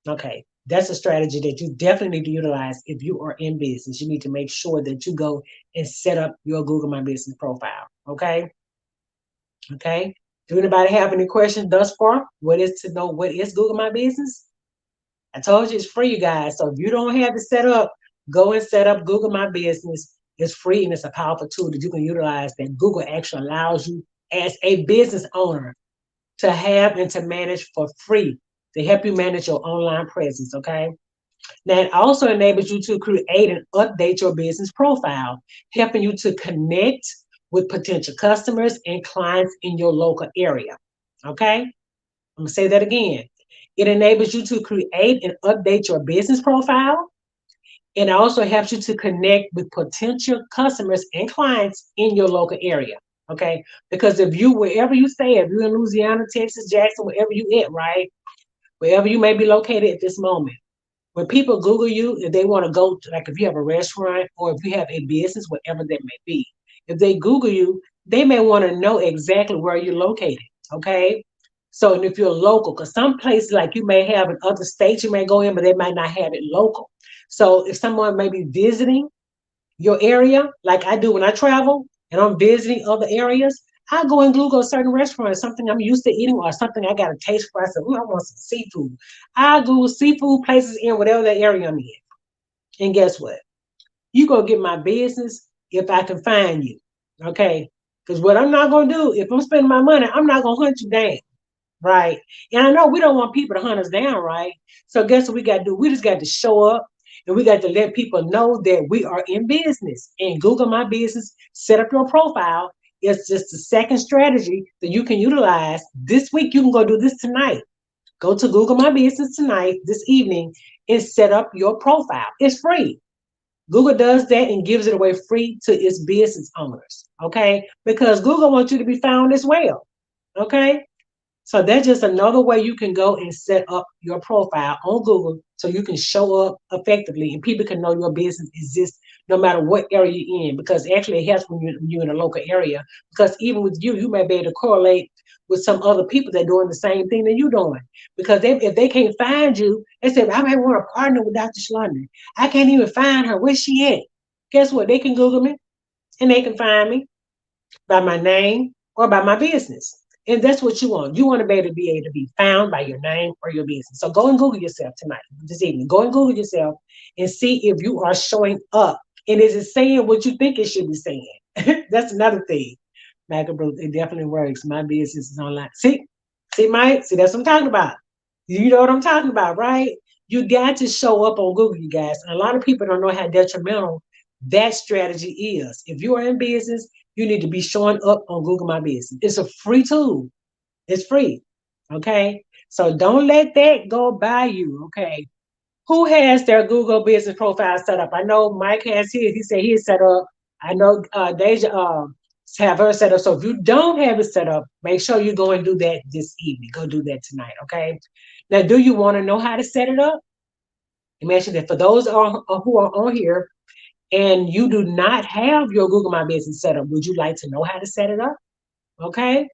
A: Okay, that's a strategy that you definitely need to utilize if you are in business. You need to make sure that you go and set up your Google My Business profile. Okay. Okay. Do anybody have any questions thus far? What is Google My Business? I told you it's free, you guys. So if you don't have it set up, go and set up Google My Business. It's free and it's a powerful tool that you can utilize that Google actually allows you as a business owner to have and to manage for free to help you manage your online presence. Okay. Now, it also enables you to create and update your business profile, helping you to connect with potential customers and clients in your local area. Okay? I'm going to say that again. It enables you to create and update your business profile. And also helps you to connect with potential customers and clients in your local area. Okay? Because wherever you stay, if you're in Louisiana, Texas, Jackson, wherever you at, right? Wherever you may be located at this moment, when people Google you, if they want to go to, like if you have a restaurant or if you have a business, whatever that may be, if they Google you, they may want to know exactly where you're located. Okay. So, and if you're local, because some places like you may have in other states you may go in, but they might not have it local. So if someone may be visiting your area, like I do when I travel and I'm visiting other areas, I go and Google a certain restaurant, something I'm used to eating or something I got a taste for. I said, I want some seafood. I Google seafood places in whatever that area I'm in. And guess what? You go get my business if I can find you. Okay? Because what I'm not going to do, if I'm spending my money, I'm not going to hunt you down. Right. And I know we don't want people to hunt us down, right? So guess what we got to do? We just got to show up and we got to let people know that we are in business. And Google My Business, set up your profile. It's just a second strategy that you can utilize. This week, you can go do this tonight. Go to Google My Business tonight, this evening, and set up your profile. It's free. Google does that and gives it away free to its business owners. Okay. Because Google wants you to be found as well. Okay. So that's just another way you can go and set up your profile on Google so you can show up effectively and people can know your business exists no matter what area you're in. Because actually it helps when you're in a local area. Because even with you, you may be able to correlate with some other people that are doing the same thing that you're doing. Because if they can't find you, they say, I might want to partner with Dr. Shalanda. I can't even find her. Where's she at? Guess what? They can Google me and they can find me by my name or by my business. And that's what you want. You want to be able to be found by your name or your business. So go and Google yourself tonight, this evening. Go and Google yourself and see if you are showing up. And is it saying what you think it should be saying? That's another thing. Macabro, it definitely works. My business is online. See, Mike, see, that's what I'm talking about. You know what I'm talking about, right? You got to show up on Google, you guys. And a lot of people don't know how detrimental that strategy is. If you are in business, you need to be showing up on Google My Business. It's a free tool. It's free. Okay. So don't let that go by you. Okay. Who has their Google business profile set up? I know Mike has his. He said he's set up. I know Deja have her set up. So if you don't have it set up, make sure you go and do that this evening. Go do that tonight. Okay. Now, do you want to know how to set it up? You mentioned that for those who are on here and you do not have your Google My Business set up, would you like to know how to set it up? Okay.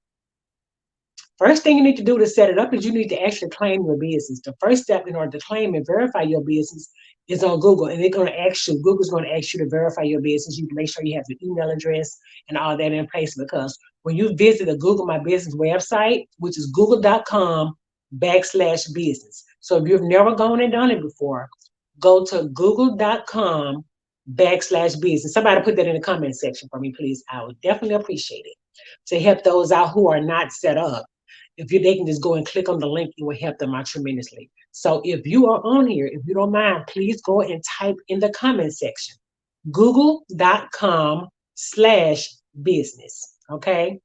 A: First thing you need to do to set it up is you need to actually claim your business. The first step in order to claim and verify your business is on Google. And they're going to ask you, Google's going to ask you to verify your business. You can make sure you have your email address and all that in place because when you visit the Google My Business website, which is google.com/business. So if you've never gone and done it before, go to google.com/business. Somebody put that in the comment section for me, please. I would definitely appreciate it to help those out who are not set up. If they can just go and click on the link, it will help them out tremendously. So if you are on here, if you don't mind, please go and type in the comment section, google.com/business. Okay.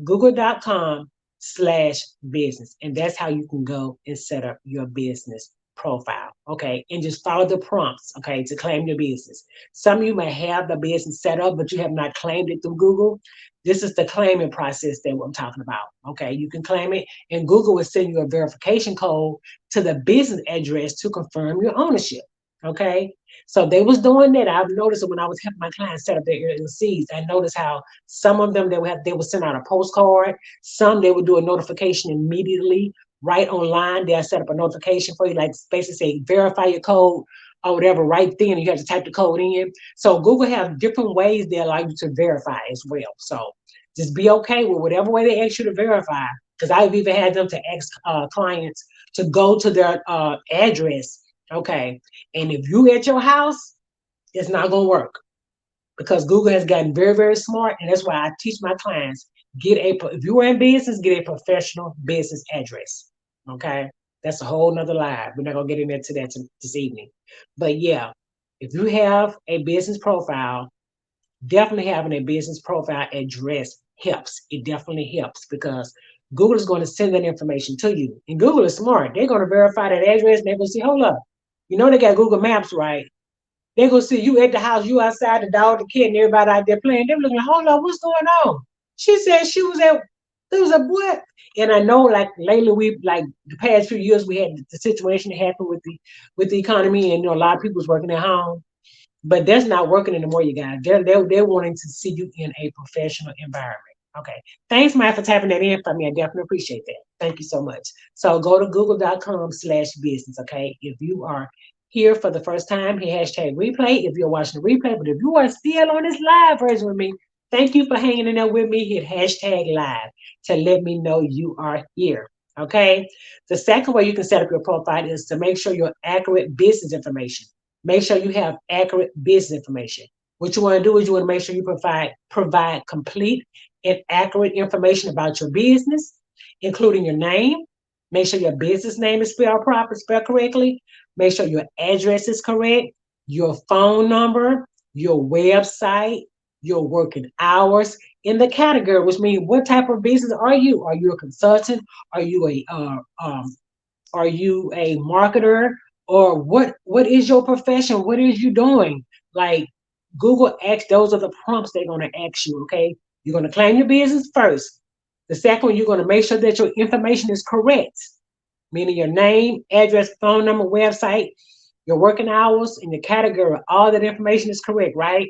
A: Google.com/business. And that's how you can go and set up your business profile. Okay. And just follow the prompts. Okay. To claim your business. Some of you may have the business set up, but you have not claimed it through Google. This is the claiming process that I'm talking about. Okay, you can claim it, and Google will send you a verification code to the business address to confirm your ownership. Okay, so they was doing that. I've noticed it when I was helping my clients set up their LLCs. I noticed how some of them they would send out a postcard. Some they would do a notification immediately right online. They'll set up a notification for you, like basically say verify your code or whatever right then. You have to type the code in. So Google have different ways they allow you to verify as well. So just be okay with whatever way they ask you to verify. Because I've even had them to ask clients to go to their address. Okay. And if you at your house, it's not going to work because Google has gotten very, very smart. And that's why I teach my clients, if you are in business, get a professional business address. Okay. That's a whole nother live. We're not going to get into that this evening. But yeah, if you have a business profile, definitely having a business profile address helps. It definitely helps because Google is going to send that information to you. And Google is smart. They're going to verify that address and they're going to see, hold up. You know they got Google Maps, right? They're going to see you at the house, you outside, the dog, the kid, and everybody out there playing. They're looking like, hold up, what's going on? She said she was at, there was a what? And I know like lately like the past few years we had the situation that happened with the economy and a lot of people was working at home. But that's not working anymore, you guys. They're wanting to see you in a professional environment. Okay. Thanks, Mike, for tapping that in for me. I definitely appreciate that. Thank you so much. So go to google.com/business. Okay. If you are here for the first time, hit hashtag replay. If you're watching the replay, but if you are still on this live version with me, thank you for hanging in there with me. Hit hashtag live to let me know you are here. Okay. The second way you can set up your profile is to make sure you're accurate business information. Make sure you have accurate business information. What you want to do is you want to make sure you provide complete and accurate information about your business, including your name. Make sure your business name is spelled proper, spelled correctly. Make sure your address is correct, your phone number, your website, your working hours in the category, which means what type of business are you? Are you a consultant? Are you a marketer? Or what is your profession? What is you doing? Like Google asks, those are the prompts they're going to ask you. Okay, you're going to claim your business first. The second one, you're going to make sure that your information is correct, meaning your name, address, phone number, website, your working hours, and your category. All that information is correct, right?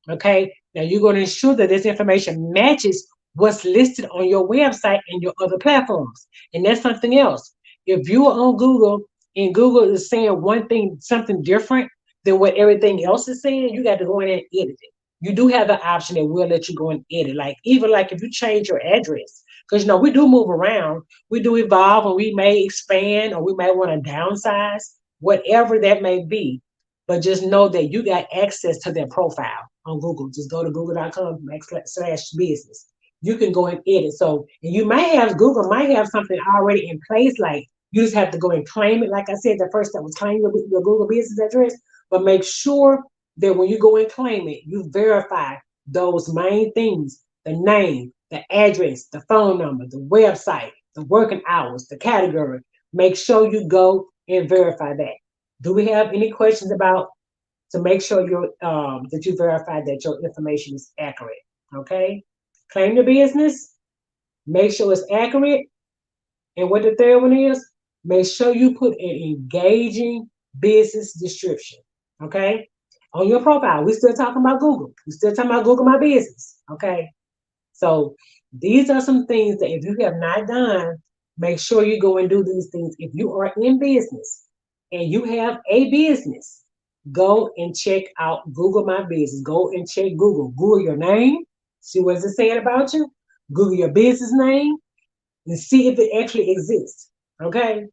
A: Okay. Now you're going to ensure that this information matches what's listed on your website and your other platforms. And that's something else. If you are on Google and Google is saying one thing, something different than what everything else is saying, you got to go in and edit it. You do have the option that will let you go and edit. Like even like if you change your address, because you know we do move around, we do evolve, and we may expand or we may want to downsize, whatever that may be. But just know that you got access to their profile on Google. Just go to google.com/business. You can go and edit. So, and you may have, Google might have something already in place, like you just have to go and claim it. Like I said, the first step was claim your Google business address, but make sure that when you go and claim it, you verify those main things: the name, the address, the phone number, the website, the working hours, the category. Make sure you go and verify that. Do we have any questions about to make sure you're that you verify that your information is accurate? Okay. Claim the business. Make sure it's accurate. And what the third one is, make sure you put an engaging business description. Okay. On your profile, we're still talking about Google. We're still talking about Google My Business. Okay. So these are some things that if you have not done, make sure you go and do these things. If you are in business and you have a business, go and check out Google My Business. Go and check Google. Google your name, see what it's saying about you. Google your business name and see if it actually exists. Okay?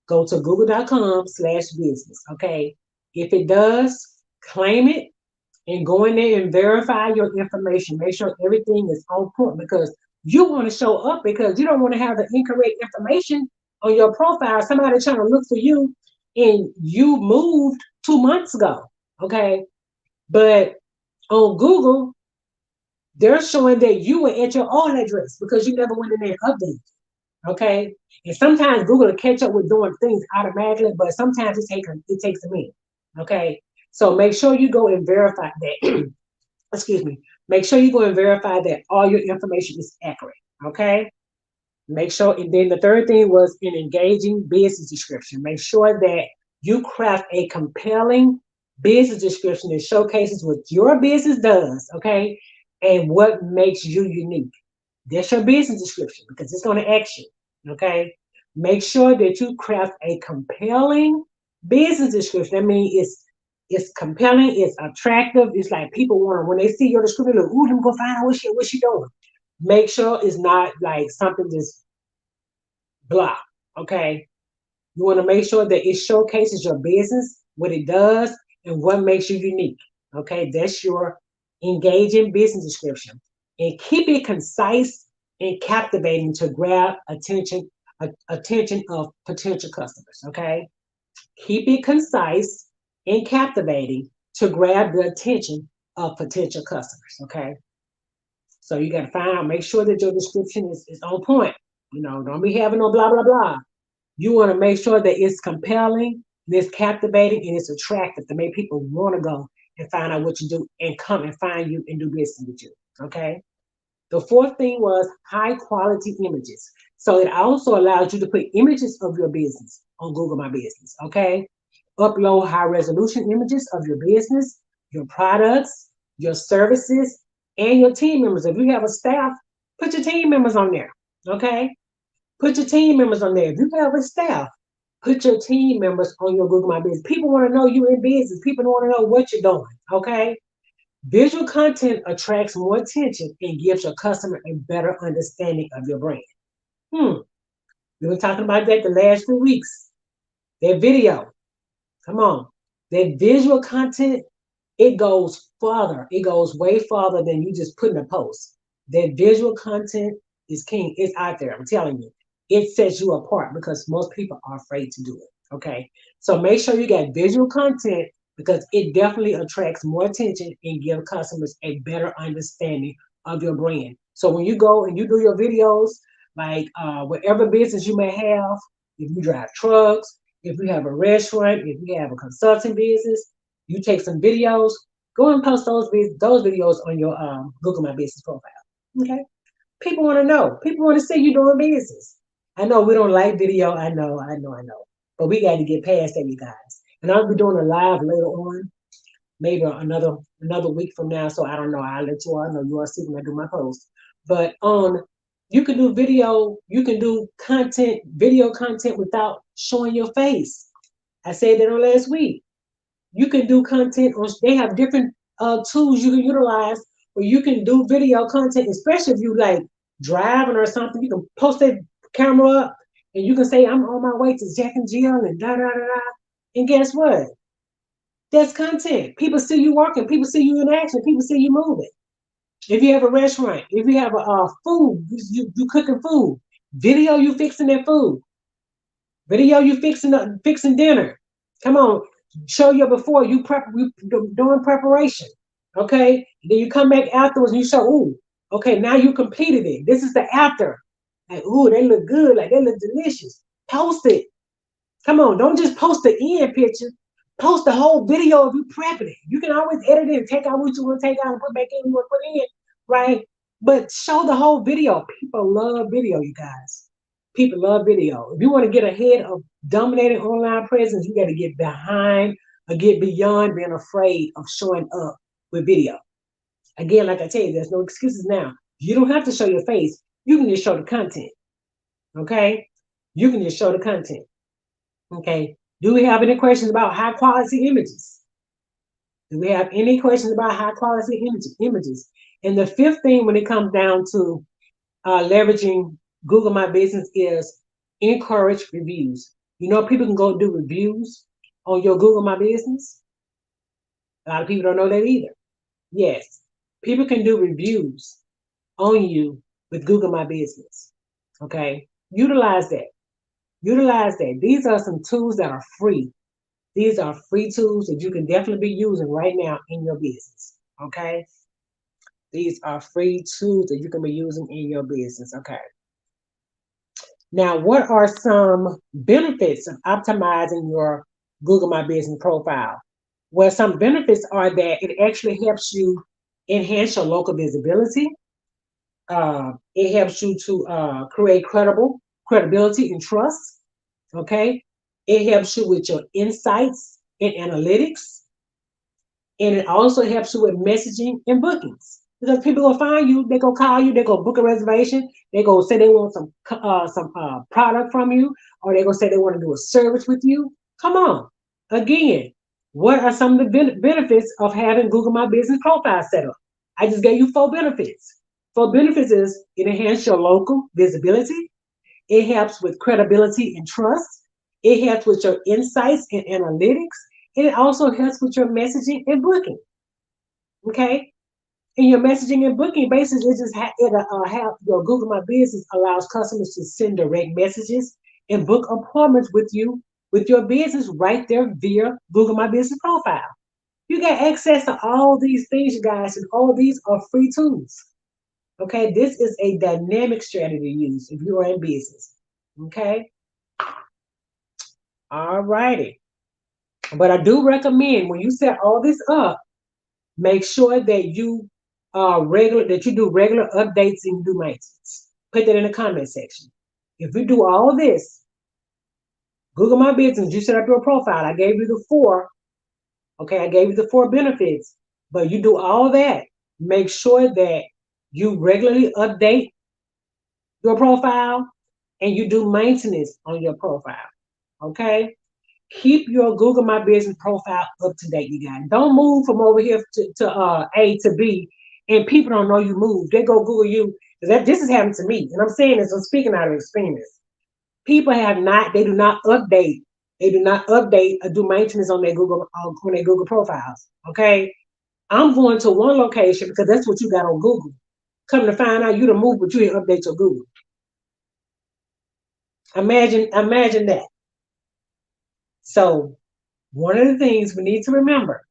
A: Go to google.com/business. Okay? If it does, claim it and go in there and verify your information. Make sure everything is on point because you want to show up because you don't want to have the incorrect information on your profile. Somebody trying to look for you and you moved 2 months ago. Okay. But on Google, they're showing that you were at your old address because you never went in there and updated. Okay. And sometimes Google will catch up with doing things automatically, but sometimes it takes a minute. Okay. So make sure you go and verify that. Excuse me. Make sure you go and verify that all your information is accurate. Okay. Make sure, and then the third thing was an engaging business description. Make sure that you craft a compelling business description that showcases what your business does, okay, and what makes you unique. That's your business description because it's going to ask you, okay. Make sure that you craft a compelling business description. I mean, it's compelling, it's attractive. It's like people want to when they see your description, look, ooh, let me go find out what she doing. Make sure it's not like something just blah. Okay. You want to make sure that it showcases your business, what it does, and what makes you unique. Okay. That's your engaging business description. And keep it concise and captivating to grab attention of potential customers. Okay. Keep it concise and captivating to grab the attention of potential customers. Okay. So you got to find out, make sure that your description is on point. Don't be having no blah, blah, blah. You want to make sure that it's compelling, and it's captivating, and it's attractive to make people want to go and find out what you do and come and find you and do business with you. Okay. The fourth thing was high quality images. So it also allows you to put images of your business on Google My Business. Okay. Upload high resolution images of your business, your products, your services, and your team members. If you have a staff, put your team members on there. Okay. Put your team members on there. If you have a staff, put your team members on your Google My Business. People want to know you're in business. People want to know what you're doing. Okay. Visual content attracts more attention and gives your customer a better understanding of your brand. We've been talking about that the last few weeks. That video, come on. That visual content, it goes farther. It goes way farther than you just putting a post. That visual content is king. It's out there. I'm telling you. It sets you apart because most people are afraid to do it. Okay. So make sure you got visual content because it definitely attracts more attention and give customers a better understanding of your brand. So when you go and you do your videos, like whatever business you may have, if you drive trucks, if you have a restaurant, if you have a consulting business, you take some videos, go and post those videos on your Google My Business profile. Okay. People want to know. People want to see you doing business. I know we don't like video. I know. But we got to get past that, you guys. And I'll be doing a live later on, maybe another week from now. So I don't know. I'll let you all know. You all see when I do my post. But you can do video. You can do content, video content without showing your face. I said that on last week. You can do content on. They have different tools you can utilize where you can do video content, especially if you like driving or something. You can post that camera up and you can say, "I'm on my way to Jack and Jill," and da da da da. And guess what? That's content. People see you working. People see you in action. People see you moving. If you have a restaurant, if you have a food, you cooking food, video you fixing that food, video you fixing dinner. Come on, show your before you doing preparation. Okay, then you come back afterwards and you show, ooh, okay, now you completed it. This is the after. Like, ooh, they look good, like they look delicious. Post it. Come on, don't just post the end picture. Post the whole video of you prepping it. You can always edit it and take out what you want to take out and put back in what you want to put in, right? But show the whole video. People love video, you guys. People love video. If you want to get ahead of dominating online presence, you got to get behind or get beyond being afraid of showing up with video. Again, like I tell you, there's no excuses now. You don't have to show your face. You can just show the content. Okay? You can just show the content. Okay. Do we have any questions about high quality images? Do we have any questions about high quality images? And the fifth thing when it comes down to leveraging Google My Business is encourage reviews. You know, people can go do reviews on your Google My Business. A lot of people don't know that either. Yes, people can do reviews on you with Google My Business. Okay, utilize that. Utilize that. These are some tools that are free. These are free tools that you can definitely be using right now in your business. Okay. These are free tools that you can be using in your business. Okay. Now, what are some benefits of optimizing your Google My Business profile? Well, some benefits are that it actually helps you enhance your local visibility. It helps you to create credibility and trust. Okay. It helps you with your insights and analytics. And it also helps you with messaging and bookings. Because people will find you, they go call you, they go book a reservation, they go say they want some product from you, or they go say they want to do a service with you. Come on. Again, what are some of the benefits of having Google My Business profile set up? I just gave you 4 benefits. 4 benefits is it enhances your local visibility. It helps with credibility and trust. It helps with your insights and analytics. And it also helps with your messaging and booking. Okay? In your messaging and booking basis, it just have your Google My Business allows customers to send direct messages and book appointments with you with your business right there via Google My Business profile. You get access to all these things, you guys, and all these are free tools. Okay, this is a dynamic strategy to use if you are in business. Okay, all righty. But I do recommend when you set all this up, make sure that you do regular updates and do maintenance. Put that in the comment section. If you do all this, Google My Business, you set up your profile. I gave you the 4. Okay, I gave you the 4 benefits, but you do all that. Make sure that you regularly update your profile and you do maintenance on your profile. Okay, keep your Google My Business profile up to date, you guys. Don't move from over here to A to B, and people don't know you moved. They go Google you. This has happened to me, and I'm saying this. I'm speaking out of experience. People they do not update. They do not update or do maintenance on their Google profiles. Okay, I'm going to one location because that's what you got on Google. Come to find out you done moved, but you didn't update your Google. Imagine that. So one of the things we need to remember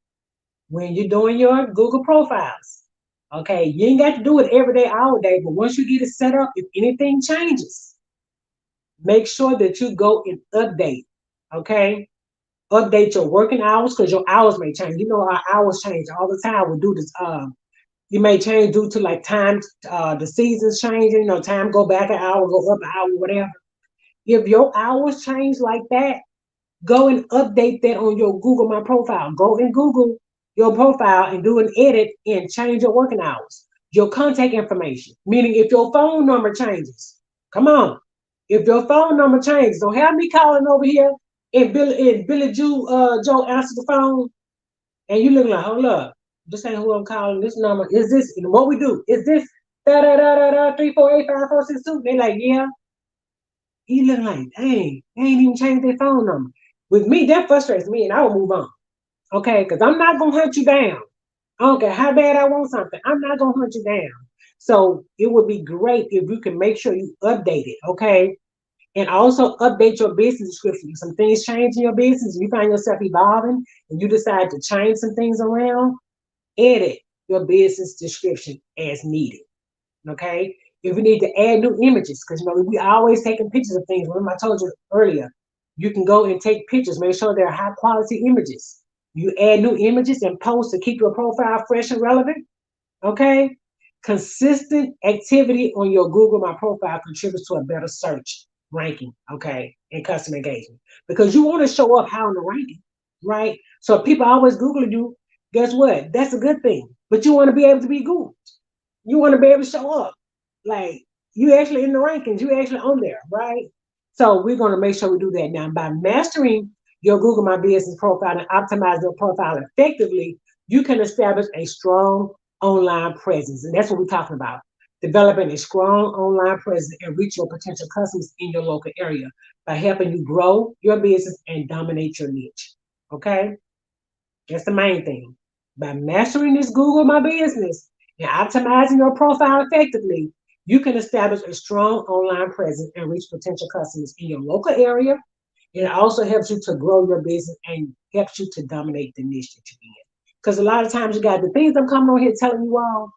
A: when you're doing your Google profiles, okay, you ain't got to do it every day, all day, but once you get it set up, if anything changes, make sure that you go and update, okay? Update your working hours because your hours may change. You know, our hours change all the time. We do this, You may change due to like time, the seasons changing, time go back an hour, go up an hour, whatever. If your hours change like that, go and update that on your Google My Profile. Go and Google your profile and do an edit and change your working hours, your contact information. Meaning, if your phone number changes, come on. If your phone number changes, don't have me calling over here and Billy Joe answer the phone and you look like, hold up, this ain't who I'm calling. This number is this. And what we do is this da da da da da 3485462. They like, yeah. You look like, dang, they ain't even changed their phone number. With me, that frustrates me, and I will move on. Okay, because I'm not gonna hunt you down. I don't care how bad I want something. I'm not gonna hunt you down. So it would be great if you can make sure you update it. Okay, and also update your business description. If some things change in your business, you find yourself evolving, and you decide to change some things around, edit your business description as needed. Okay, if we need to add new images, because we always taking pictures of things. Remember I told you earlier, you can go and take pictures, make sure they're high quality images. You add new images and post to keep your profile fresh and relevant. Okay, consistent activity on your Google My Profile contributes to a better search ranking. Okay, and customer engagement, because you want to show up high on the ranking, right? So if people always Google you, guess what, that's a good thing, but you want to be able to be Googled. You want to be able to show up. Like, you actually in the rankings, you actually on there, right? So we're going to make sure we do that now. By mastering your Google My Business profile and optimize your profile effectively, you can establish a strong online presence. And that's what we're talking about. Developing a strong online presence and reach your potential customers in your local area by helping you grow your business and dominate your niche. Okay? That's the main thing. By mastering this Google My Business and optimizing your profile effectively, you can establish a strong online presence and reach potential customers in your local area. And it also helps you to grow your business and helps you to dominate the niche that you're in. Because a lot of times you got the things I'm coming on here telling you all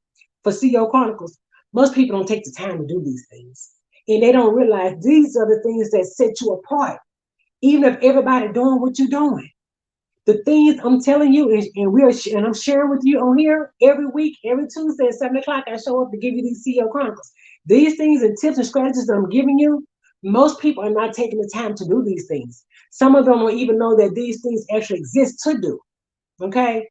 A: for CEO Chronicles, most people don't take the time to do these things. And they don't realize these are the things that set you apart. Even if everybody doing what you're doing, the things I'm telling you, and I'm sharing with you on here every week, every Tuesday at 7 o'clock. I show up to give you these CEO Chronicles. These things and tips and strategies that I'm giving you, most people are not taking the time to do these things. Some of them don't even know that these things actually exist to do. Okay,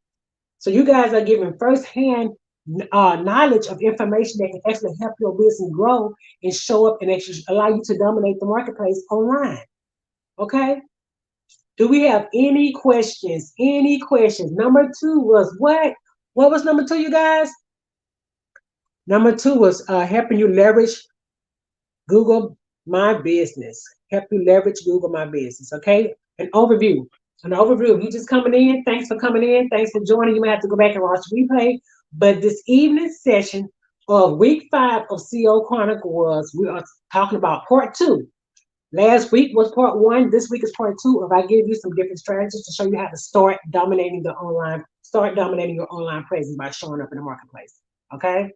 A: so you guys are giving firsthand knowledge of information that can actually help your business grow and show up and actually allow you to dominate the marketplace online. Okay. Do we have any questions? Any questions? Number two was what? What was number two, you guys? Number two was helping you leverage Google My Business. Help you leverage Google My Business. Okay. An overview. An overview. If you just coming in, thanks for coming in. Thanks for joining. You may have to go back and watch the replay. But this evening session of week 5 of CO Chronicle we are talking about part 2. Last week was part 1. This week is part 2. If I give you some different strategies to show you how to start dominating your online presence by showing up in the marketplace. Okay.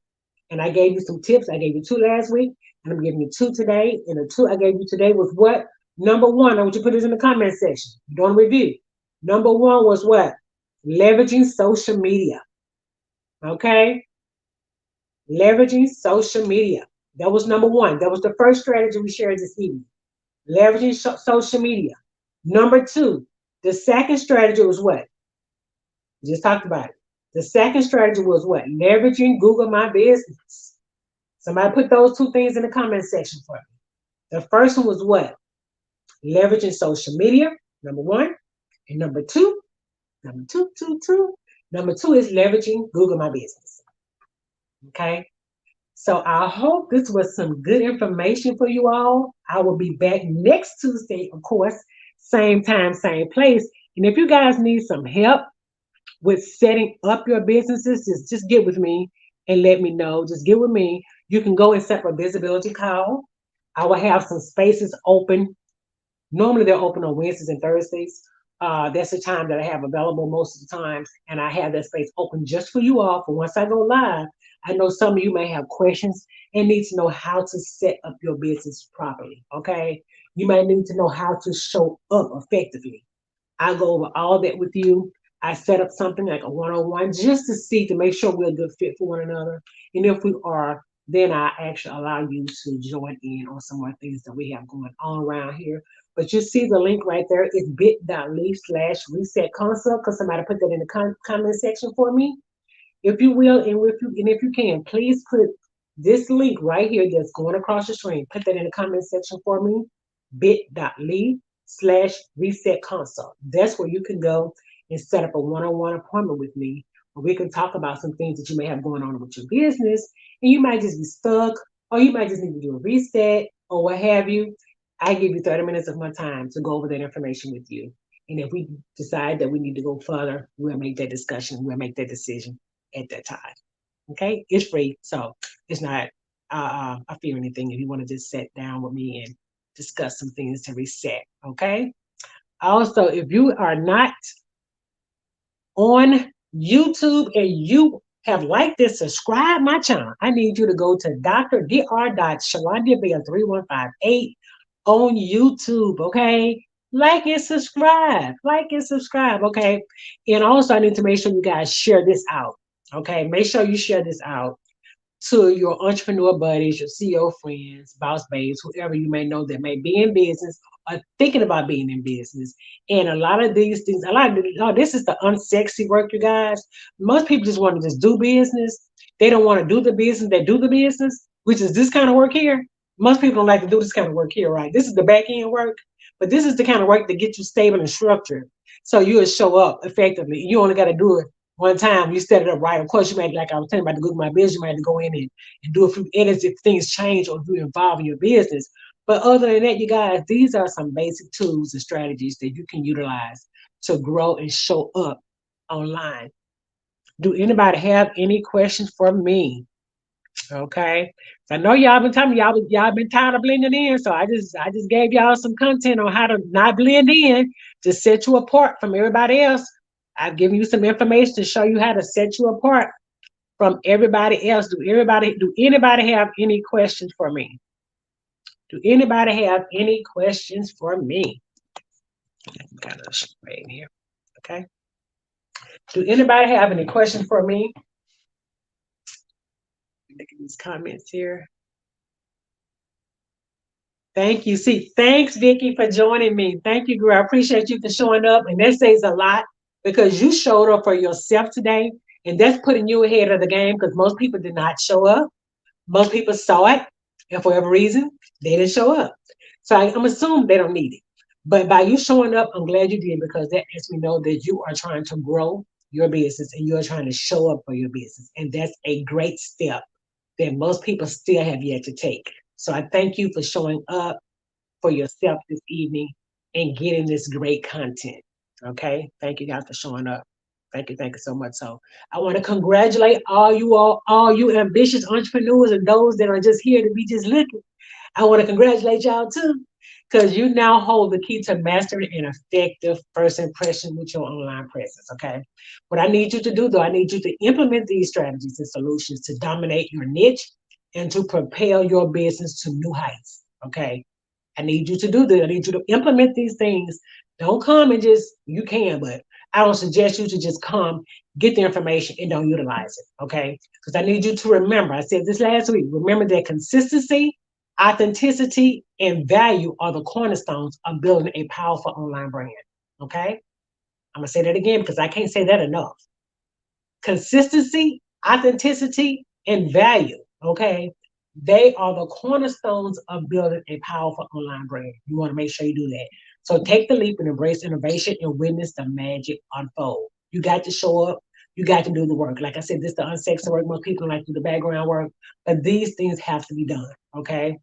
A: And I gave you some tips. I gave you 2 last week, and I'm giving you 2 today. And the 2 I gave you today was what? Number 1, I want you to put this in the comment section. Don't review. Number 1 was what? Leveraging social media. Okay. Leveraging social media. That was number 1. That was the first strategy we shared this evening. Leveraging social media. Number 2, the second strategy was what? We just talked about it. The second strategy was what? Leveraging Google My Business. Somebody put those 2 things in the comment section for me. The first one was what? Leveraging social media, number 1. And number 2, number 2 is leveraging Google My Business. Okay? So I hope this was some good information for you all. I will be back next Tuesday, of course, same time, same place. And if you guys need some help with setting up your businesses, just get with me and let me know. Just get with me. You can go and set up a visibility call. I will have some spaces open. Normally they're open on Wednesdays and Thursdays. That's the time that I have available most of the times. And I have that space open just for you all. For once I go live, I know some of you may have questions and need to know how to set up your business properly. Okay. You might need to know how to show up effectively. I'll go over all that with you. I set up something like a one-on-one just to see to make sure we're a good fit for one another. And if we are, then I actually allow you to join in on some more things that we have going on around here. But you see the link right there. It's bit.ly/reset consult because somebody put that in the comment section for me, if you will, and if you can, please put this link right here that's going across the screen. Put that in the comment section for me. bit.ly/reset consult. That's where you can go and set up a one-on-one appointment with me, where we can talk about some things that you may have going on with your business, and you might just be stuck, or you might just need to do a reset, or what have you. I give you 30 minutes of my time to go over that information with you. And if we decide that we need to go further, we'll make that discussion, we'll make that decision at that time. Okay, it's free, so it's not I fear anything. If you want to just sit down with me and discuss some things to reset, okay. Also, if you are not on YouTube and you have liked this, subscribe my channel. I need you to go to Dr. Shalondia Bell 3158 on YouTube, okay? Like and subscribe. Like and subscribe, okay? And also, I need to make sure you guys share this out, okay? Make sure you share this out to your entrepreneur buddies, your CEO friends, boss babes, whoever you may know that may be in business or thinking about being in business. And a lot of these things, oh, this is the unsexy work, you guys. Most people just want to just do business. They don't want to do the business. They do the business, which is this kind of work here. Most people don't like to do this kind of work here, right? This is the back end work, but this is the kind of work that gets you stable and structured. So you'll show up effectively. You only got to do it one time. You set it up right. Of course, you might, like I was telling about the Google My Business, you might have to go in and do a few edits if things change or if you involve in your business. But other than that, you guys, these are some basic tools and strategies that you can utilize to grow and show up online. Do anybody have any questions for me? Okay. So I know y'all been telling me y'all been tired of blending in. So I just gave y'all some content on how to not blend in to set you apart from everybody else. I've given you some information to show you how to set you apart from everybody else. Do anybody have any questions for me? Do anybody have any questions for me? Kind of right in here. Okay. Do anybody have any questions for me? Look at these comments here. Thank you. See, thanks, Vicky, for joining me. Thank you, girl. I appreciate you for showing up. And that says a lot because you showed up for yourself today. And that's putting you ahead of the game because most people did not show up. Most people saw it. And for whatever reason, they didn't show up. So I'm assuming they don't need it. But by you showing up, I'm glad you did because that lets me know that you are trying to grow your business and you're trying to show up for your business. And that's a great step that most people still have yet to take. So I thank you for showing up for yourself this evening and getting this great content. Okay. Thank you guys for showing up. Thank you so much. So I want to congratulate all you ambitious entrepreneurs and those that are just here to be just looking. I want to congratulate y'all too, because you now hold the key to mastering an effective first impression with your online presence. Okay. What I need you to do though, I need you to implement these strategies and solutions to dominate your niche and to propel your business to new heights. Okay. I need you to do this. I need you to implement these things. Don't come and just, you can, but I don't suggest you to just come, get the information, and don't utilize it. Okay. Because I need you to remember, I said this last week, remember that consistency, authenticity, and value are the cornerstones of building a powerful online brand. Okay. I'm going to say that again because I can't say that enough. Consistency, authenticity, and value. Okay. They are the cornerstones of building a powerful online brand. You want to make sure you do that. So take the leap and embrace innovation and witness the magic unfold. You got to show up. You got to do the work. Like I said, this is the unsexy work. Most people like to do the background work, but these things have to be done. Okay.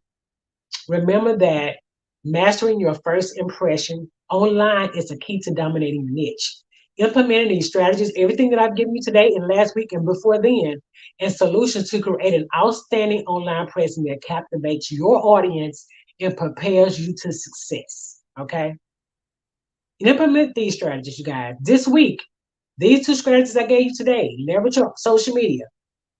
A: Remember that mastering your first impression online is the key to dominating your niche. Implementing these strategies, everything that I've given you today and last week and before then, and solutions to create an outstanding online presence that captivates your audience and prepares you to success. Okay? Implement these strategies, you guys. This week, these two strategies I gave you today, leverage your social media.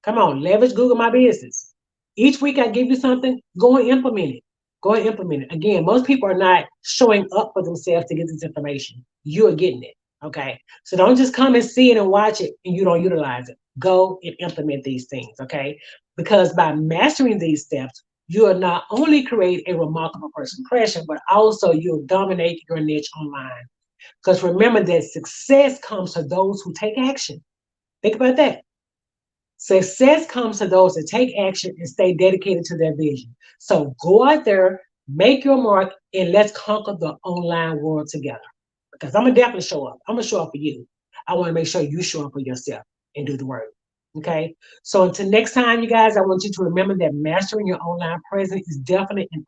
A: Come on, leverage Google My Business. Each week I give you something, go and implement it. Go and implement it. Again, most people are not showing up for themselves to get this information. You are getting it. Okay. So don't just come and see it and watch it and you don't utilize it. Go and implement these things. Okay. Because by mastering these steps, you will not only create a remarkable first impression, but also you'll dominate your niche online. Because remember that success comes to those who take action. Think about that. Success comes to those that take action and stay dedicated to their vision. So go out there, make your mark, and let's conquer the online world together. Because I'm gonna definitely show up. I'm gonna show up for you. I want to make sure you show up for yourself and do the work. Okay. So until next time, you guys, I want you to remember that mastering your online presence is definitely an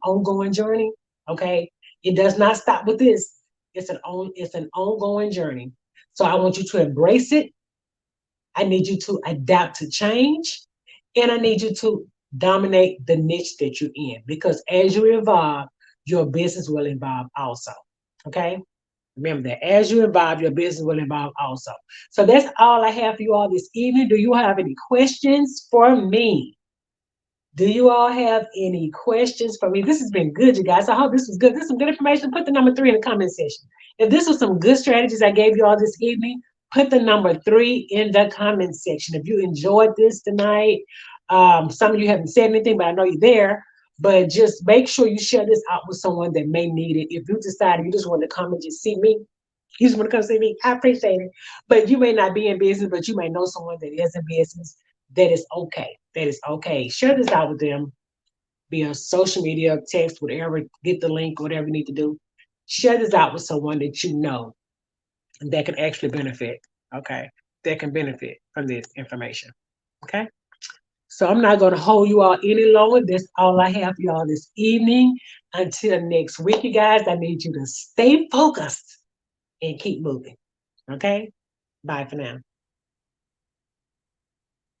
A: ongoing journey. Okay. It does not stop with this. It's an ongoing journey. So I want you to embrace it. I need you to adapt to change, and I need you to dominate the niche that you're in because as you evolve, your business will evolve also. Okay? Remember that as you evolve, your business will evolve also. So that's all I have for you all this evening. Do you have any questions for me? Do you all have any questions for me? This has been good, you guys. I hope this was good. This is some good information. Put the number 3 in the comment section. If this was some good strategies I gave you all this evening, put the number 3 in the comment section. If you enjoyed this tonight, some of you haven't said anything, but I know you're there. But just make sure you share this out with someone that may need it. If you decide you just want to come and just see me, you just want to come see me, I appreciate it. But you may not be in business, but you may know someone that is in business. That is okay. That is okay. Share this out with them via social media, text, whatever. Get the link, whatever you need to do. Share this out with someone that you know that can actually benefit. Okay. That can benefit from this information. Okay. So I'm not going to hold you all any longer. That's all I have for y'all this evening. Until next week, you guys, I need you to stay focused and keep moving. Okay? Bye for now.